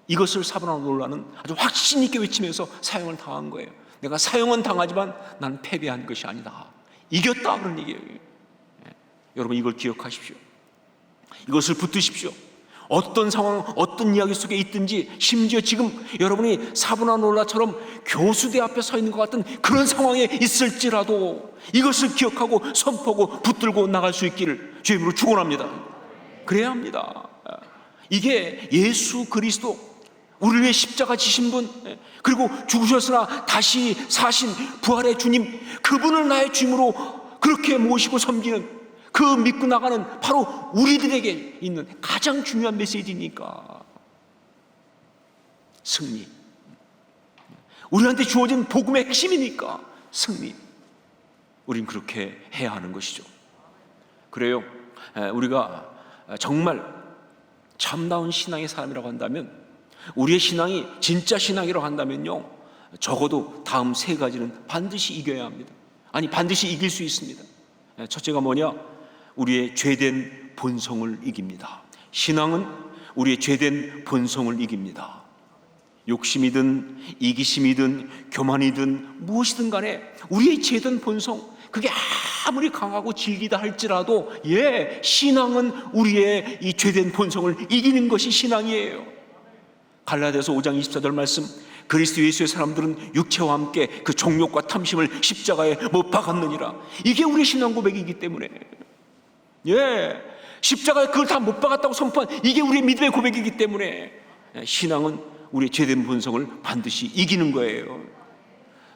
이것을 사브나놀라는 아주 확신 있게 외치면서 사형을 당한 거예요. 내가 사형은 당하지만 나는 패배한 것이 아니다, 이겼다, 그런 얘기예요. 여러분, 이걸 기억하십시오. 이것을 붙드십시오. 어떤 상황, 어떤 이야기 속에 있든지, 심지어 지금 여러분이 사브나놀라처럼 교수대 앞에 서 있는 것 같은 그런 상황에 있을지라도 이것을 기억하고 선포하고 붙들고 나갈 수 있기를 주의 이름으로 축원합니다. 그래야 합니다. 이게 예수 그리스도, 우리를 위해 십자가 지신 분, 그리고 죽으셨으나 다시 사신 부활의 주님, 그분을 나의 주님으로 그렇게 모시고 섬기는, 그 믿고 나가는 바로 우리들에게 있는 가장 중요한 메시지니까. 승리, 우리한테 주어진 복음의 핵심이니까 승리. 우린 그렇게 해야 하는 것이죠. 그래요, 우리가 정말 참다운 신앙의 사람이라고 한다면, 우리의 신앙이 진짜 신앙이라고 한다면요, 적어도 다음 세 가지는 반드시 이겨야 합니다. 아니, 반드시 이길 수 있습니다. 첫째가 뭐냐? 우리의 죄된 본성을 이깁니다. 신앙은 우리의 죄된 본성을 이깁니다. 욕심이든 이기심이든 교만이든 무엇이든 간에 우리의 죄된 본성, 그게 아무리 강하고 질기다 할지라도, 신앙은 우리의 이 죄된 본성을 이기는 것이 신앙이에요. 갈라디아서 5장 24절 말씀, 그리스도 예수의 사람들은 육체와 함께 그 정욕과 탐심을 십자가에 못 박았느니라. 이게 우리 신앙 고백이기 때문에, 십자가에 그걸 다 못 박았다고 선포한 이게 우리 믿음의 고백이기 때문에 신앙은 우리의 죄된 본성을 반드시 이기는 거예요.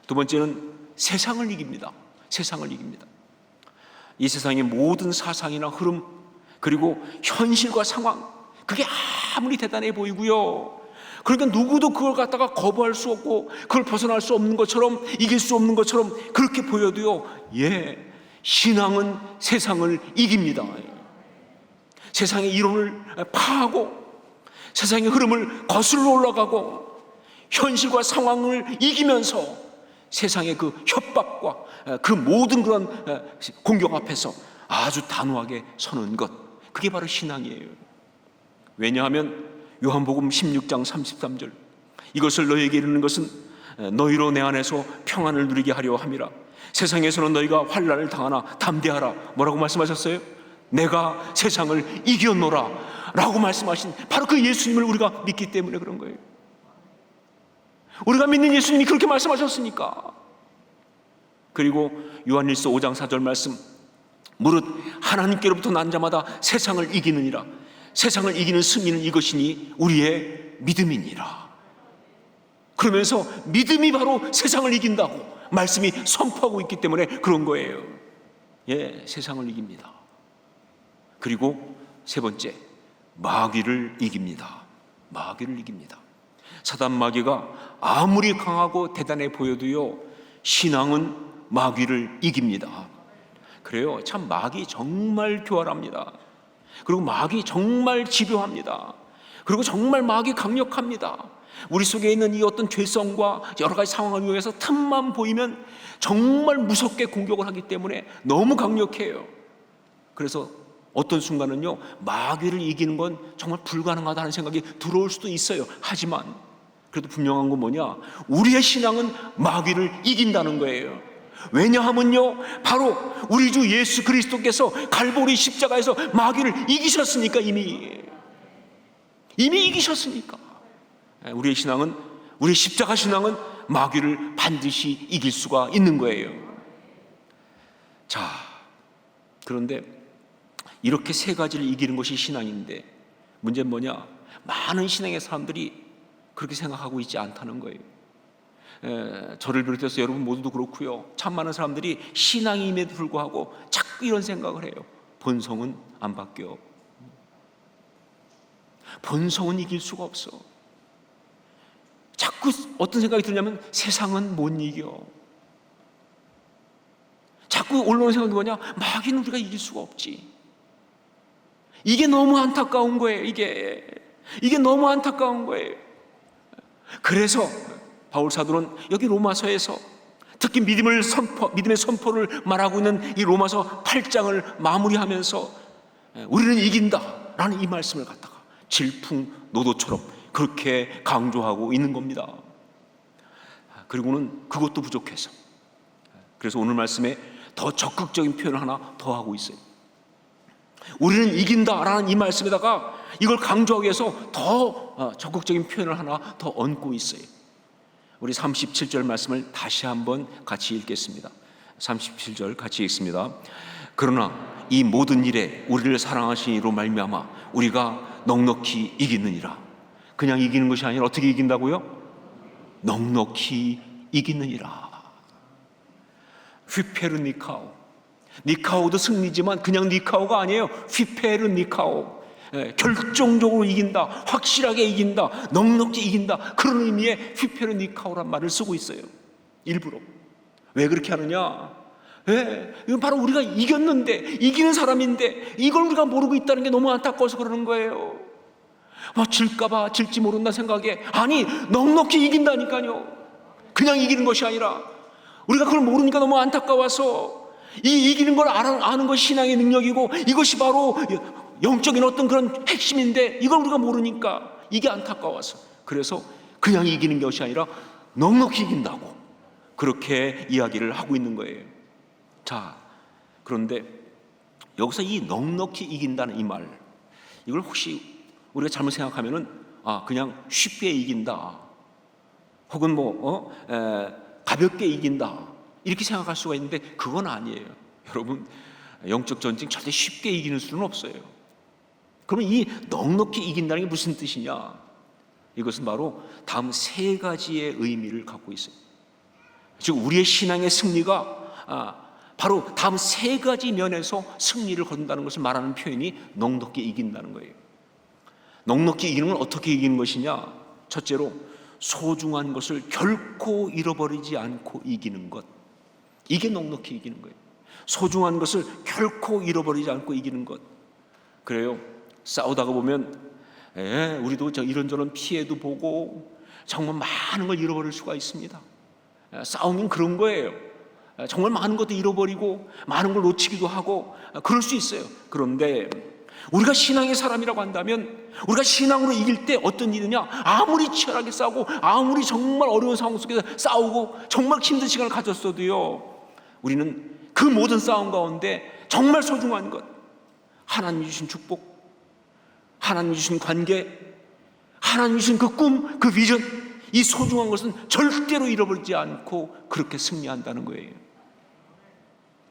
두 번째는 세상을 이깁니다. 세상을 이깁니다. 이 세상의 모든 사상이나 흐름, 그리고 현실과 상황, 그게 아무리 대단해 보이고요, 그러니까 누구도 그걸 갖다가 거부할 수 없고 그걸 벗어날 수 없는 것처럼, 이길 수 없는 것처럼 그렇게 보여도요, 신앙은 세상을 이깁니다. 세상의 이론을 파하고 세상의 흐름을 거슬러 올라가고 현실과 상황을 이기면서 세상의 그 협박과 그 모든 그런 공격 앞에서 아주 단호하게 서는 것, 그게 바로 신앙이에요. 왜냐하면 요한복음 16장 33절, 이것을 너희에게 이르는 것은 너희로 내 안에서 평안을 누리게 하려 함이라. 세상에서는 너희가 환난을 당하나 담대하라. 뭐라고 말씀하셨어요? 내가 세상을 이겼노라 라고 말씀하신 바로 그 예수님을 우리가 믿기 때문에 그런 거예요. 우리가 믿는 예수님이 그렇게 말씀하셨으니까. 그리고 요한일서 5장 4절 말씀, 무릇 하나님께로부터 난 자마다 세상을 이기느니라. 세상을 이기는 승리는 이것이니 우리의 믿음이니라. 그러면서 믿음이 바로 세상을 이긴다고 말씀이 선포하고 있기 때문에 그런 거예요. 세상을 이깁니다. 그리고 세 번째, 마귀를 이깁니다. 마귀를 이깁니다. 사단 마귀가 아무리 강하고 대단해 보여도요, 신앙은 마귀를 이깁니다. 그래요. 참 마귀 정말 교활합니다. 그리고 마귀 정말 집요합니다. 그리고 정말 마귀 강력합니다. 우리 속에 있는 이 어떤 죄성과 여러 가지 상황을 이용해서 틈만 보이면 정말 무섭게 공격을 하기 때문에 너무 강력해요. 그래서 어떤 순간은요, 마귀를 이기는 건 정말 불가능하다는 생각이 들어올 수도 있어요. 하지만 그래도 분명한 건 뭐냐? 우리의 신앙은 마귀를 이긴다는 거예요. 왜냐하면요, 바로 우리 주 예수 그리스도께서 갈보리 십자가에서 마귀를 이기셨으니까. 이미 이기셨으니까. 우리의 신앙은, 우리의 십자가 신앙은 마귀를 반드시 이길 수가 있는 거예요. 자, 그런데 이렇게 세 가지를 이기는 것이 신앙인데 문제는 뭐냐? 많은 신앙의 사람들이 그렇게 생각하고 있지 않다는 거예요. 저를 비롯해서 여러분 모두도 그렇고요, 참 많은 사람들이 신앙임에도 불구하고 자꾸 이런 생각을 해요. 본성은 안 바뀌어. 본성은 이길 수가 없어. 자꾸 어떤 생각이 드냐면 세상은 못 이겨. 자꾸 올라오는 생각이 뭐냐? 마귀는 우리가 이길 수가 없지. 이게 너무 안타까운 거예요. 이게 너무 안타까운 거예요. 그래서 바울 사도는 여기 로마서에서 특히 믿음의 선포를 말하고 있는 이 로마서 8장을 마무리하면서 우리는 이긴다라는 이 말씀을 갖다가 질풍노도처럼 그렇게 강조하고 있는 겁니다. 그리고는 그것도 부족해서, 그래서 오늘 말씀에 더 적극적인 표현을 하나 더 하고 있어요. 우리는 이긴다라는 이 말씀에다가 이걸 강조하기 위해서 더 적극적인 표현을 하나 더 얹고 있어요. 우리 37절 말씀을 다시 한번 같이 읽겠습니다. 37절 같이 읽습니다. 그러나 이 모든 일에 우리를 사랑하신 이로 말미암아 우리가 넉넉히 이기느니라. 그냥 이기는 것이 아니라 어떻게 이긴다고요? 넉넉히 이기느니라. 휘페르니카오. 니카오도 승리지만 그냥 니카오가 아니에요. 휘페르니카오. 결정적으로 이긴다, 확실하게 이긴다, 넉넉히 이긴다, 그런 의미의 휘페르니카오란 말을 쓰고 있어요. 일부러. 왜 그렇게 하느냐? 이건 바로 우리가 이겼는데, 이기는 사람인데 이걸 우리가 모르고 있다는 게 너무 안타까워서 그러는 거예요. 질까봐, 질지 모른다 생각에, 아니 넉넉히 이긴다니까요. 그냥 이기는 것이 아니라 우리가 그걸 모르니까 너무 안타까워서, 이 이기는 걸 아는 것이 신앙의 능력이고 이것이 바로 영적인 어떤 그런 핵심인데 이걸 우리가 모르니까 이게 안타까워서, 그래서 그냥 이기는 것이 아니라 넉넉히 이긴다고 그렇게 이야기를 하고 있는 거예요. 자, 그런데 여기서 이 넉넉히 이긴다는 이 말, 이걸 혹시 우리가 잘못 생각하면은 그냥 쉽게 이긴다, 혹은 가볍게 이긴다 이렇게 생각할 수가 있는데 그건 아니에요. 여러분, 영적 전쟁 절대 쉽게 이기는 수는 없어요. 그러면 이 넉넉히 이긴다는 게 무슨 뜻이냐? 이것은 바로 다음 세 가지의 의미를 갖고 있어요. 즉 우리의 신앙의 승리가 바로 다음 세 가지 면에서 승리를 거둔다는 것을 말하는 표현이 넉넉히 이긴다는 거예요. 넉넉히 이기는 건 어떻게 이기는 것이냐? 첫째로 소중한 것을 결코 잃어버리지 않고 이기는 것. 이게 넉넉히 이기는 거예요. 소중한 것을 결코 잃어버리지 않고 이기는 것. 그래요. 싸우다가 보면 우리도 이런저런 피해도 보고 정말 많은 걸 잃어버릴 수가 있습니다. 싸우면 그런 거예요. 정말 많은 것도 잃어버리고 많은 걸 놓치기도 하고 그럴 수 있어요. 그런데 우리가 신앙의 사람이라고 한다면 우리가 신앙으로 이길 때 어떤 일이냐? 아무리 치열하게 싸우고 아무리 정말 어려운 상황 속에서 싸우고 정말 힘든 시간을 가졌어도요, 우리는 그 모든 싸움 가운데 정말 소중한 것, 하나님이 주신 축복, 하나님이 주신 관계, 하나님이 주신 그 꿈, 그 비전, 이 소중한 것은 절대로 잃어버리지 않고 그렇게 승리한다는 거예요.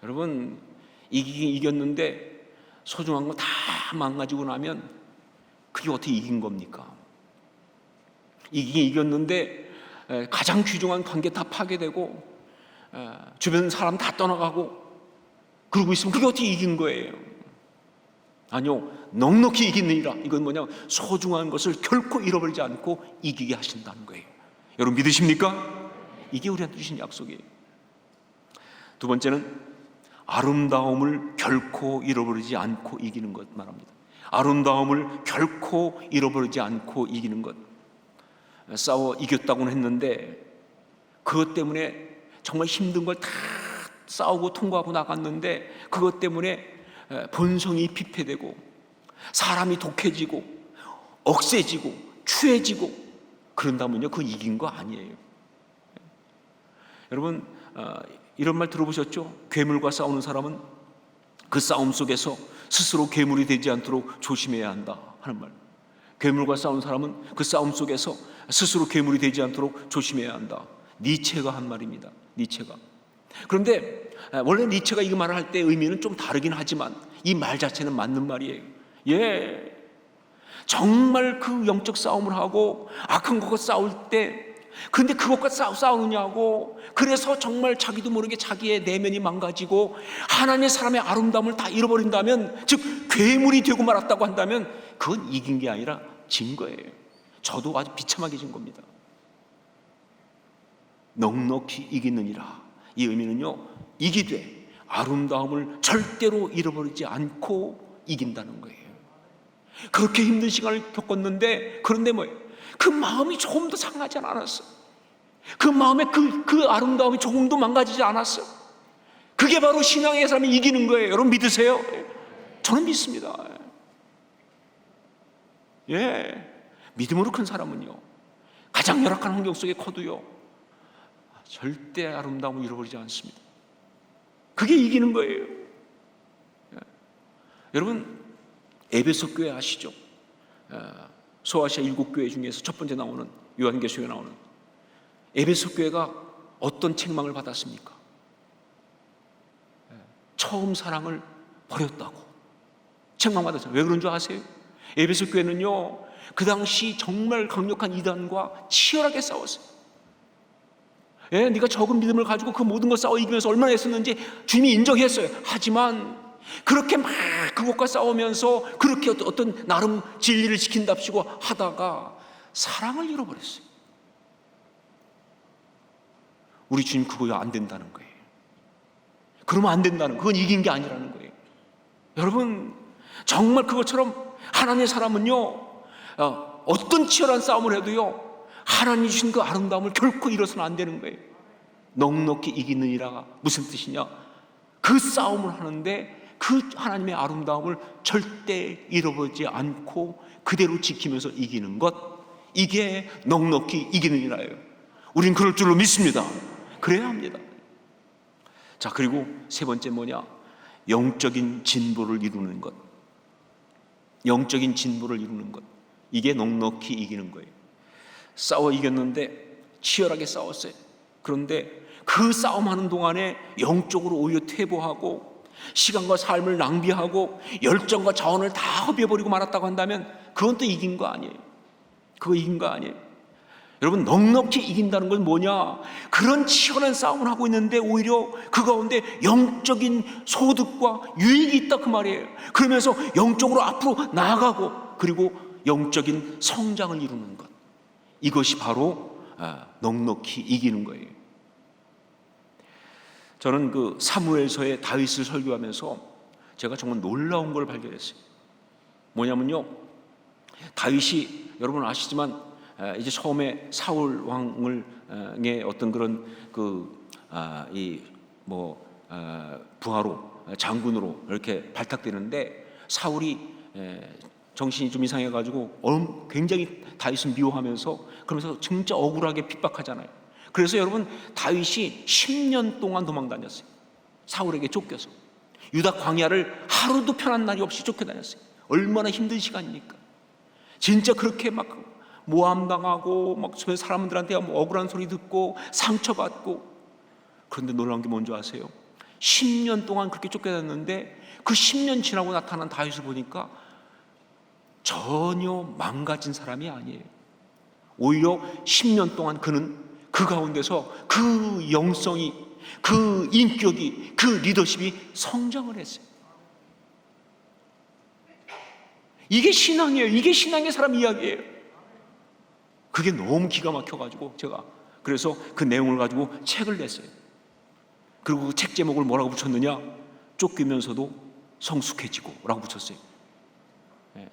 여러분, 이기긴 이겼는데 소중한 거 다 망가지고 나면 그게 어떻게 이긴 겁니까? 이기긴 이겼는데 가장 귀중한 관계 다 파괴되고 주변 사람 다 떠나가고 그러고 있으면 그게 어떻게 이긴 거예요? 아니요, 넉넉히 이기느니라. 이건 뭐냐? 소중한 것을 결코 잃어버리지 않고 이기게 하신다는 거예요. 여러분 믿으십니까? 이게 우리한테 주신 약속이에요. 두 번째는 아름다움을 결코 잃어버리지 않고 이기는 것 말합니다. 아름다움을 결코 잃어버리지 않고 이기는 것. 싸워 이겼다고는 했는데 그것 때문에 정말 힘든 걸 다 싸우고 통과하고 나갔는데 그것 때문에 본성이 피폐되고 사람이 독해지고 억세지고 추해지고 그런다면요, 그건 이긴 거 아니에요. 여러분 이런 말 들어보셨죠? 괴물과 싸우는 사람은 그 싸움 속에서 스스로 괴물이 되지 않도록 조심해야 한다 하는 말. 괴물과 싸우는 사람은 그 싸움 속에서 스스로 괴물이 되지 않도록 조심해야 한다. 니체가 한 말입니다. 니체가. 그런데 원래 니체가 이 말을 할 때 의미는 좀 다르긴 하지만 이 말 자체는 맞는 말이에요. 정말 그 영적 싸움을 하고 악한 것과 싸울 때 근데 그것과 싸우느냐고 그래서 정말 자기도 모르게 자기의 내면이 망가지고 하나님의 사람의 아름다움을 다 잃어버린다면, 즉 괴물이 되고 말았다고 한다면 그건 이긴 게 아니라 진 거예요. 저도 아주 비참하게 진 겁니다. 넉넉히 이기느니라. 이 의미는요, 이기되 아름다움을 절대로 잃어버리지 않고 이긴다는 거예요. 그렇게 힘든 시간을 겪었는데 그런데 뭐예요? 그 마음이 조금도 상하지 않았어. 그 마음에 그 아름다움이 조금도 망가지지 않았어. 그게 바로 신앙의 사람이 이기는 거예요. 여러분 믿으세요? 저는 믿습니다. 믿음으로 큰 사람은요, 가장 열악한 환경 속에 커도요 절대 아름다움을 잃어버리지 않습니다. 그게 이기는 거예요. 여러분 에베소 교회 아시죠? 소아시아 7교회 중에서 첫 번째 나오는, 요한계시록에 나오는 에베소 교회가 어떤 책망을 받았습니까? 처음 사랑을 버렸다고 책망받았어요. 왜 그런 줄 아세요? 에베소 교회는요, 그 당시 정말 강력한 이단과 치열하게 싸웠어요. 네가 적은 믿음을 가지고 그 모든 걸 싸워 이기면서 얼마나 애썼는지 주님이 인정했어요. 하지만 그렇게 막 그것과 싸우면서 그렇게 어떤 나름 진리를 지킨답시고 하다가 사랑을 잃어버렸어요. 우리 주님 그거 안 된다는 거예요. 그러면 안 된다는, 그건 이긴 게 아니라는 거예요. 여러분 정말 그것처럼 하나님의 사람은요, 어떤 치열한 싸움을 해도요 하나님이 주신 그 아름다움을 결코 잃어서는 안 되는 거예요. 넉넉히 이기느니라가 무슨 뜻이냐? 그 싸움을 하는데 그 하나님의 아름다움을 절대 잃어버리지 않고 그대로 지키면서 이기는 것, 이게 넉넉히 이기느니라예요. 우린 그럴 줄로 믿습니다. 그래야 합니다. 자, 그리고 세 번째 뭐냐? 영적인 진보를 이루는 것. 영적인 진보를 이루는 것, 이게 넉넉히 이기는 거예요. 싸워 이겼는데 치열하게 싸웠어요. 그런데 그 싸움하는 동안에 영적으로 오히려 퇴보하고 시간과 삶을 낭비하고 열정과 자원을 다 허비해버리고 말았다고 한다면 그건 또 이긴 거 아니에요. 그거 이긴 거 아니에요? 여러분, 넉넉히 이긴다는 건 뭐냐? 그런 치열한 싸움을 하고 있는데 오히려 그 가운데 영적인 소득과 유익이 있다 그 말이에요. 그러면서 영적으로 앞으로 나아가고 그리고 영적인 성장을 이루는 것, 이것이 바로 넉넉히 이기는 거예요. 저는 그 사무엘서의 다윗을 설교하면서 제가 정말 놀라운 걸 발견했어요. 뭐냐면요, 다윗이 여러분 아시지만 이제 처음에 사울 왕의 어떤 그런 부하로 장군으로 이렇게 발탁되는데 사울이 정신이 좀 이상해가지고 굉장히 다윗을 미워하면서 그러면서 진짜 억울하게 핍박하잖아요. 그래서 여러분 다윗이 10년 동안 도망 다녔어요. 사울에게 쫓겨서 유다 광야를 하루도 편한 날이 없이 쫓겨다녔어요. 얼마나 힘든 시간입니까? 진짜 그렇게 막 모함당하고 막 주변 사람들한테 억울한 소리 듣고 상처받고. 그런데 놀라운 게 뭔지 아세요? 10년 동안 그렇게 쫓겨다녔는데 그 10년 지나고 나타난 다윗을 보니까 전혀 망가진 사람이 아니에요. 오히려 10년 동안 그는 그 가운데서 그 영성이, 그 인격이, 그 리더십이 성장을 했어요. 이게 신앙이에요. 이게 신앙의 사람 이야기예요. 그게 너무 기가 막혀가지고 제가 그래서 그 내용을 가지고 책을 냈어요. 그리고 그 책 제목을 뭐라고 붙였느냐? 쫓기면서도 성숙해지고 라고 붙였어요.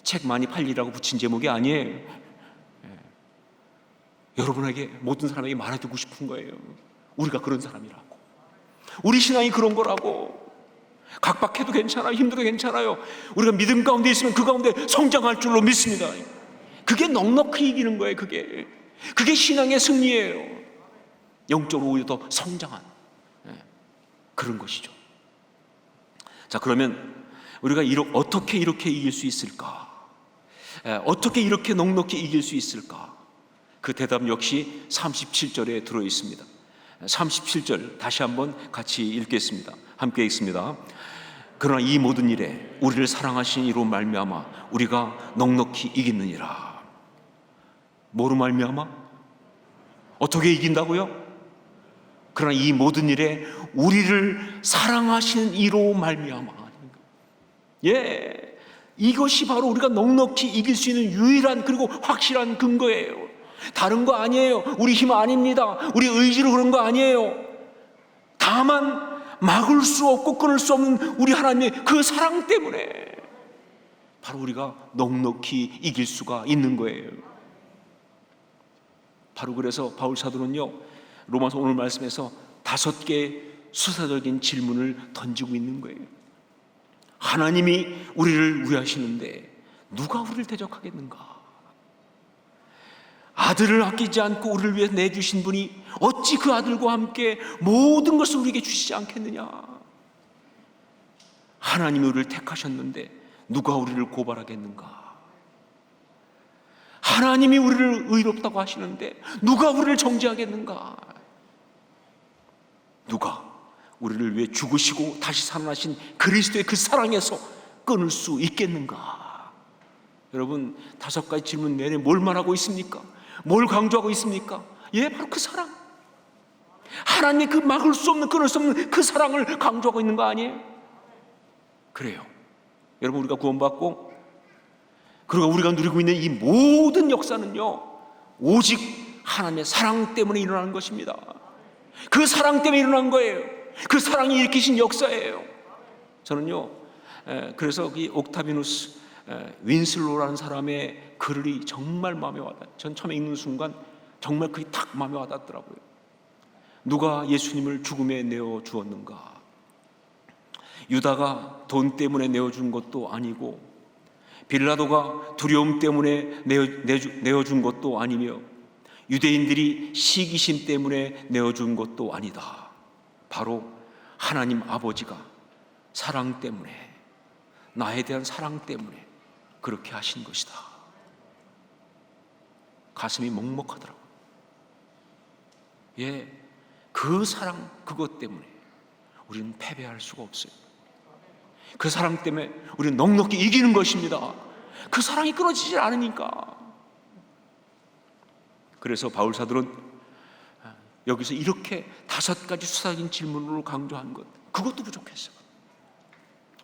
책 많이 팔리라고 붙인 제목이 아니에요. 여러분에게, 모든 사람에게 말해주고 싶은 거예요. 우리가 그런 사람이라고, 우리 신앙이 그런 거라고. 각박해도 괜찮아요. 힘들어도 괜찮아요. 우리가 믿음 가운데 있으면 그 가운데 성장할 줄로 믿습니다. 그게 넉넉히 이기는 거예요. 그게 신앙의 승리예요. 영적으로 오히려 더 성장한 그런 것이죠. 자, 그러면 우리가 어떻게 이렇게 이길 수 있을까? 어떻게 이렇게 넉넉히 이길 수 있을까? 그 대답 역시 37절에 들어 있습니다. 37절 다시 한번 같이 읽겠습니다. 함께 읽습니다. 그러나 이 모든 일에 우리를 사랑하신 이로 말미암아 우리가 넉넉히 이기느니라. 뭐로 말미암아? 어떻게 이긴다고요? 그러나 이 모든 일에 우리를 사랑하시는 이로 말미암아. 이것이 바로 우리가 넉넉히 이길 수 있는 유일한 그리고 확실한 근거예요. 다른 거 아니에요. 우리 힘 아닙니다. 우리 의지로 그런 거 아니에요. 다만 막을 수 없고 끊을 수 없는 우리 하나님의 그 사랑 때문에 바로 우리가 넉넉히 이길 수가 있는 거예요. 바로 그래서 바울 사도는요, 로마서 오늘 말씀에서 5개의 수사적인 질문을 던지고 있는 거예요. 하나님이 우리를 위하시는데 누가 우리를 대적하겠는가? 아들을 아끼지 않고 우리를 위해 내주신 분이 어찌 그 아들과 함께 모든 것을 우리에게 주시지 않겠느냐? 하나님이 우리를 택하셨는데 누가 우리를 고발하겠는가? 하나님이 우리를 의롭다고 하시는데 누가 우리를 정죄하겠는가? 누가 우리를 위해 죽으시고 다시 살아나신 그리스도의 그 사랑에서 끊을 수 있겠는가? 여러분, 5가지 질문 내내 뭘 말하고 있습니까? 뭘 강조하고 있습니까? 바로 그 사랑. 하나님의 그 막을 수 없는, 끊을 수 없는 그 사랑을 강조하고 있는 거 아니에요? 그래요. 여러분, 우리가 구원받고 그리고 우리가 누리고 있는 이 모든 역사는요, 오직 하나님의 사랑 때문에 일어나는 것입니다. 그 사랑 때문에 일어난 거예요. 그 사랑이 일으키신 역사예요. 저는요, 그래서 이 옥타비누스 윈슬로라는 사람의 글이 정말 마음에 와닿아요. 전 처음에 읽는 순간 정말 그게 딱 마음에 와닿더라고요. 누가 예수님을 죽음에 내어주었는가? 유다가 돈 때문에 내어준 것도 아니고, 빌라도가 두려움 때문에 내어준 것도 아니며, 유대인들이 시기심 때문에 내어준 것도 아니다. 바로 하나님 아버지가 사랑 때문에, 나에 대한 사랑 때문에 그렇게 하신 것이다. 가슴이 먹먹하더라고요. 그 사랑, 그것 때문에 우리는 패배할 수가 없어요. 그 사랑 때문에 우리는 넉넉히 이기는 것입니다. 그 사랑이 끊어지질 않으니까. 그래서 바울 사도는 여기서 이렇게 5가지 수사적인 질문으로 강조한 것, 그것도 부족했어요.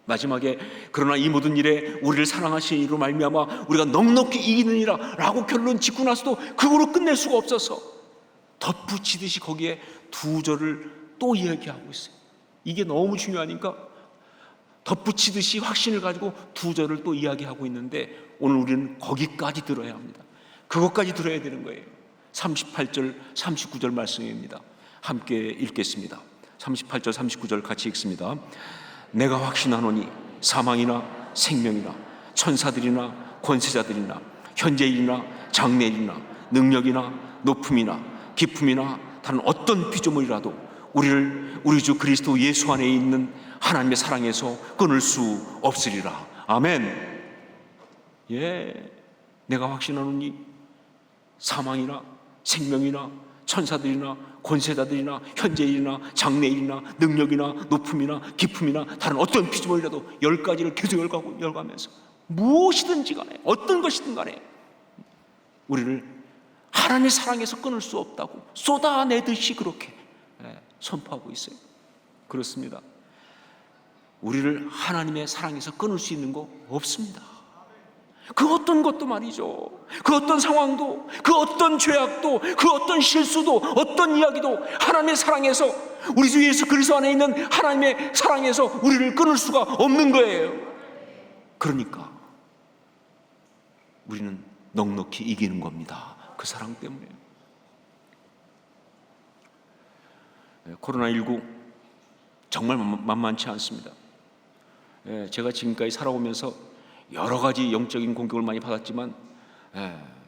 마지막에 그러나 이 모든 일에 우리를 사랑하시는 이로 말미암아 우리가 넉넉히 이기느니라 라고 결론 짓고 나서도 그거로 끝낼 수가 없어서 덧붙이듯이 거기에 2절을 또 이야기하고 있어요. 이게 너무 중요하니까 덧붙이듯이 확신을 가지고 2절을 또 이야기하고 있는데 오늘 우리는 거기까지 들어야 합니다. 그것까지 들어야 되는 거예요. 38절 39절 말씀입니다. 함께 읽겠습니다. 38절 39절 같이 읽습니다. 내가 확신하노니 사망이나 생명이나 천사들이나 권세자들이나 현재일이나 장래일이나 능력이나 높음이나 깊음이나 다른 어떤 피조물이라도 우리를 우리 주 그리스도 예수 안에 있는 하나님의 사랑에서 끊을 수 없으리라. 아멘. 예, 내가 확신하노니 사망이나 생명이나 천사들이나 권세자들이나 현재일이나 장래일이나 능력이나 높음이나 깊음이나 다른 어떤 피조물이라도 10가지를 계속 열어가면서 무엇이든지 간에 어떤 것이든 간에 우리를 하나님의 사랑에서 끊을 수 없다고 쏟아내듯이 그렇게 선포하고 있어요. 그렇습니다. 우리를 하나님의 사랑에서 끊을 수 있는 거 없습니다. 그 어떤 것도 말이죠. 그 어떤 상황도, 그 어떤 죄악도, 그 어떤 실수도, 어떤 이야기도 하나님의 사랑에서, 우리 주 예수 그리스도 안에 있는 하나님의 사랑에서 우리를 끊을 수가 없는 거예요. 그러니까 우리는 넉넉히 이기는 겁니다. 그 사랑 때문에. 코로나19 정말 만만치 않습니다. 제가 지금까지 살아오면서 여러 가지 영적인 공격을 많이 받았지만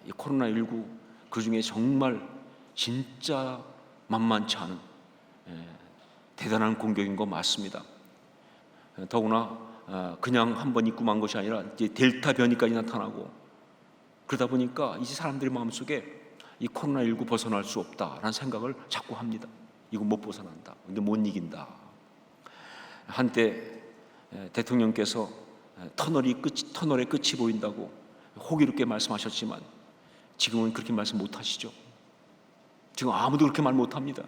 이 코로나19 그 중에 정말 진짜 만만치 않은 대단한 공격인 거 맞습니다. 더구나 그냥 한 번 입고 만 것이 아니라 이제 델타 변이까지 나타나고 그러다 보니까 이제 사람들의 마음속에 이 코로나19 벗어날 수 없다라는 생각을 자꾸 합니다. 이거 못 벗어난다. 근데 못 이긴다. 한때 대통령께서 터널의 끝이 보인다고 호기롭게 말씀하셨지만 지금은 그렇게 말씀 못하시죠. 지금 아무도 그렇게 말 못합니다.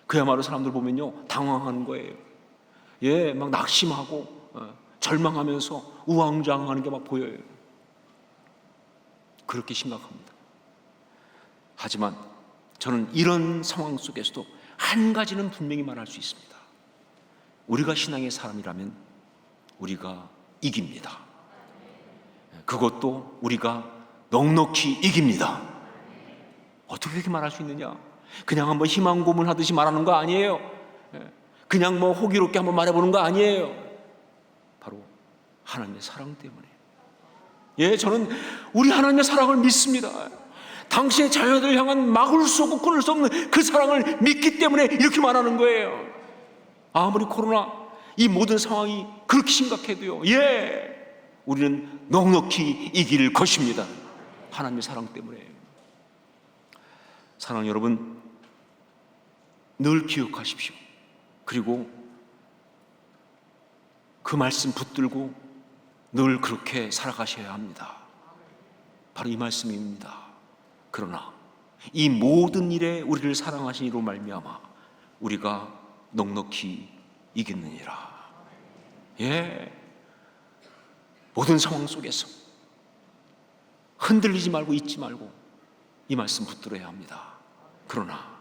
그야말로 사람들 보면요 당황하는 거예요. 예, 막 낙심하고 절망하면서 우왕좌왕하는 게 막 보여요. 그렇게 심각합니다. 하지만 저는 이런 상황 속에서도 한 가지는 분명히 말할 수 있습니다. 우리가 신앙의 사람이라면 우리가 이깁니다. 그것도 우리가 넉넉히 이깁니다. 어떻게 그렇게 말할 수 있느냐? 그냥 한번 희망 고문하듯이 말하는 거 아니에요. 그냥 뭐 호기롭게 한번 말해보는 거 아니에요. 바로 하나님의 사랑 때문에. 예, 저는 우리 하나님의 사랑을 믿습니다. 당신의 자녀들을 향한 막을 수 없고 끊을 수 없는 그 사랑을 믿기 때문에 이렇게 말하는 거예요. 아무리 코로나 이 모든 상황이 그렇게 심각해도요, 예, 우리는 넉넉히 이길 것입니다. 하나님의 사랑 때문에. 사랑 여러분, 늘 기억하십시오. 그리고 그 말씀 붙들고 늘 그렇게 살아가셔야 합니다. 바로 이 말씀입니다. 그러나 이 모든 일에 우리를 사랑하시니로 말미암아 우리가 넉넉히 이겼느니라. 예, 모든 상황 속에서 흔들리지 말고 잊지 말고 이 말씀 붙들어야 합니다. 그러나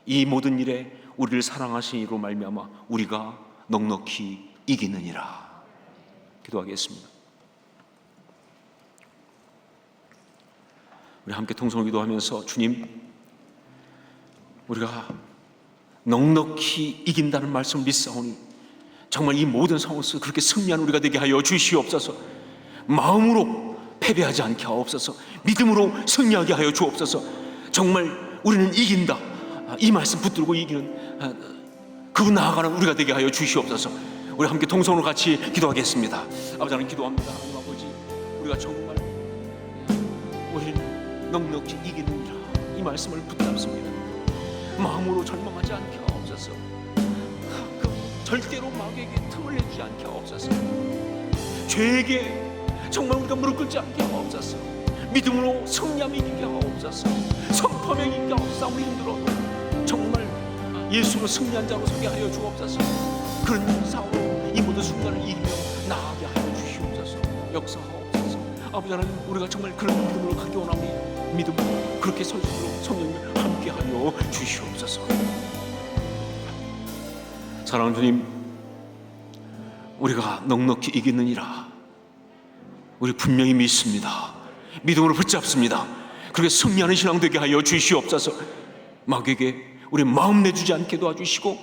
이 모든 일에 우리를 사랑하시니로 말미암아 우리가 넉넉히 이기느니라. 기도하겠습니다. 우리 함께 통성 기도하면서 주님, 우리가 넉넉히 이긴다는 말씀을 믿사오니 정말 이 모든 상황 속에서 그렇게 승리한 우리가 되게 하여 주시옵소서. 마음으로 패배하지 않게 하옵소서. 믿음으로 승리하게 하여 주옵소서. 정말 우리는 이긴다, 이 말씀 붙들고 이기는 그 나아가는 우리가 되게 하여 주시옵소서. 우리 함께 통성으로 같이 기도하겠습니다. 아버지 하나님 기도합니다. 하나님 아버지, 우리가 정말 우리는 넉넉히 이기느니라 이 말씀을 붙잡습니다. 마음으로 절망하지 않게 하옵소서. 절대로 마귀에게 틈을 내주지 않게 하옵소서. 죄에게 정말 우리가 무릎 꿇지 않게 하옵소서. 믿음으로 승리하며 이기게 하옵소서. 선포하며 이기게 하옵소서. 아무리 힘들어도 정말 예수로 승리한 자로 서게 하여 주옵소서. 그런 싸움으로 이 모든 순간을 이기며 나아가게 하여 주시옵소서. 역사하옵소서. 아버지 하나님, 우리가 정말 그런 믿음으로 가기 원하오니 믿음으로 그렇게 설 수 있도록 성령님 함께 하여 주시옵소서. 사랑하는 주님, 우리가 넉넉히 이기느니라 우리 분명히 믿습니다. 믿음으로 붙잡습니다. 그렇게 승리하는 신앙 되게 하여 주시옵소서. 마귀에게 우리 마음 내주지 않게 도와주시고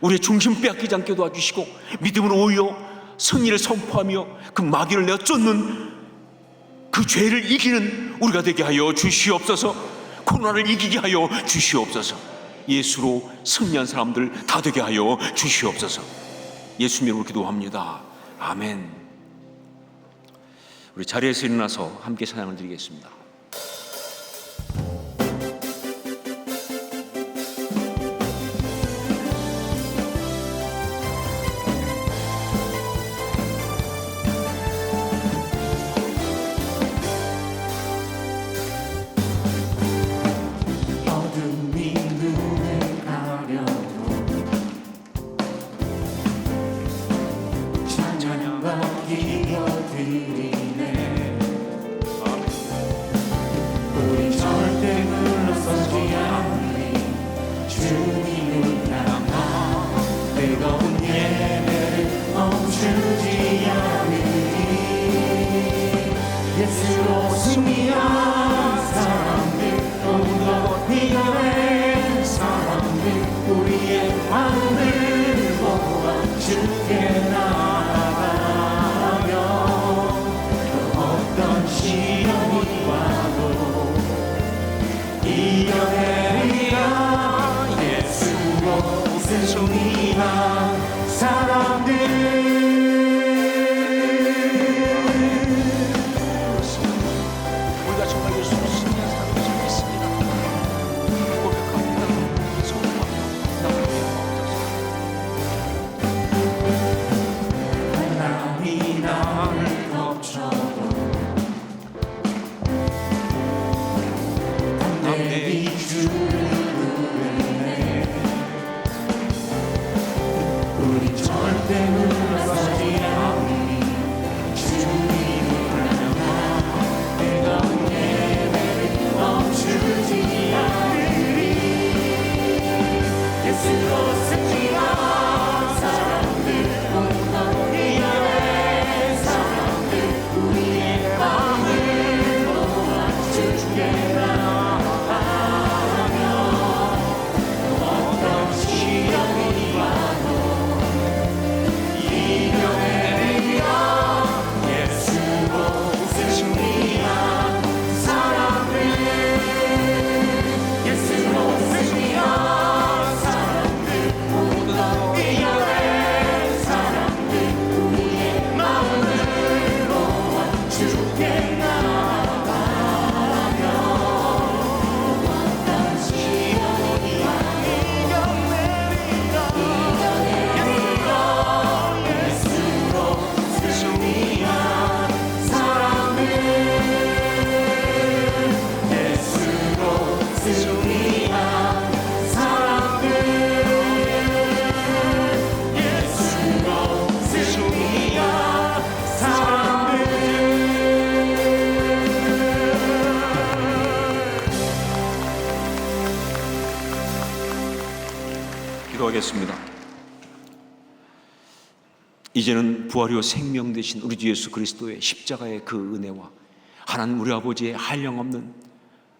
우리의 중심 빼앗기지 않게 도와주시고 믿음으로 오히려 승리를 선포하며 그 마귀를 내어 쫓는 그 죄를 이기는 우리가 되게 하여 주시옵소서. 코로나를 이기게 하여 주시옵소서. 예수로 승리한 사람들 다 되게 하여 주시옵소서. 예수 이름으로 기도합니다. 아멘. 우리 자리에서 일어나서 함께 찬양을 드리겠습니다. 어둠이 눈을 가려도 찬양과 기도 드리네. 우리 절대 물러서지 않으리. 주님을 향한 뜨거운 예배를 멈추지 않으리. 예수로 승리한 사람들, 더욱더 이겨낸 사람들, 우리의 마음을 모아 주께 나아가며 어떤 시련이 와도 이겨내리라. 예수로 승리한 사람들. 우리가 정말 예수로 승리한 사람이 될 수 있습니다. 고백합니다. 선포하며 나아가게 하옵소서. 바람이 나를 덮쳐도 담대히 주를 부르네. 우리 절대 물러서지 않으리. 주님을 향한 뜨거운 예배를 멈추지 않으리. 예수로 승리한 사람들, 더욱더 이겨낸 사람들, 우리의 마음을 모아 주께 나아가며 어떤 시련이 와도 이겨내리라. 예수로 승리한 사람들, 예수로 승리한 사람들, 더욱더 이겨낸 사람들, 우리의 마음을 모아 주께 나아가며 어떤 시련이 이겨내리라. 예수로 승리한 사람들, 예수로 승리한 사람들, 예수로 승리한 사람들. 기도하겠습니다. 이제는 부활이요 생명 되신 우리 주 예수 그리스도의 십자가의 그 은혜와 하나님 우리 아버지의 한량없는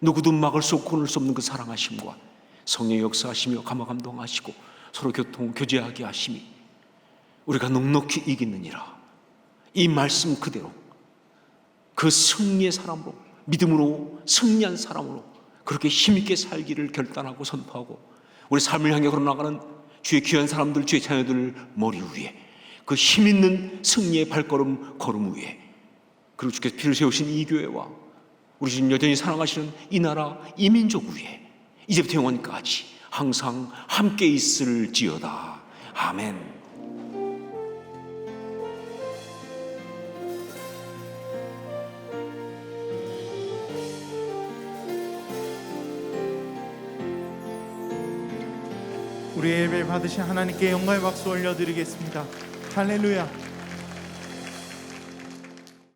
누구도 막을 수 없고 끊을 수 없는 그 사랑하심과 성령의 역사하시며 감화감동하시고 서로 교제하게 하심이 우리가 넉넉히 이기느니라. 이 말씀 그대로 그 승리의 사람으로, 믿음으로 승리한 사람으로 그렇게 힘있게 살기를 결단하고 선포하고 우리 삶을 향해 걸어나가는 주의 귀한 사람들, 주의 자녀들 머리 위에 그 힘있는 승리의 발걸음 걸음 위에, 그리고 주께서 피를 세우신 이 교회와 우리 지금 여전히 사랑하시는 이 나라, 이 민족 위에 이제부터 영원까지 항상 함께 있을지어다. 아멘. 우리 예배 받으신 하나님께 영광의 박수 올려드리겠습니다. 할렐루야.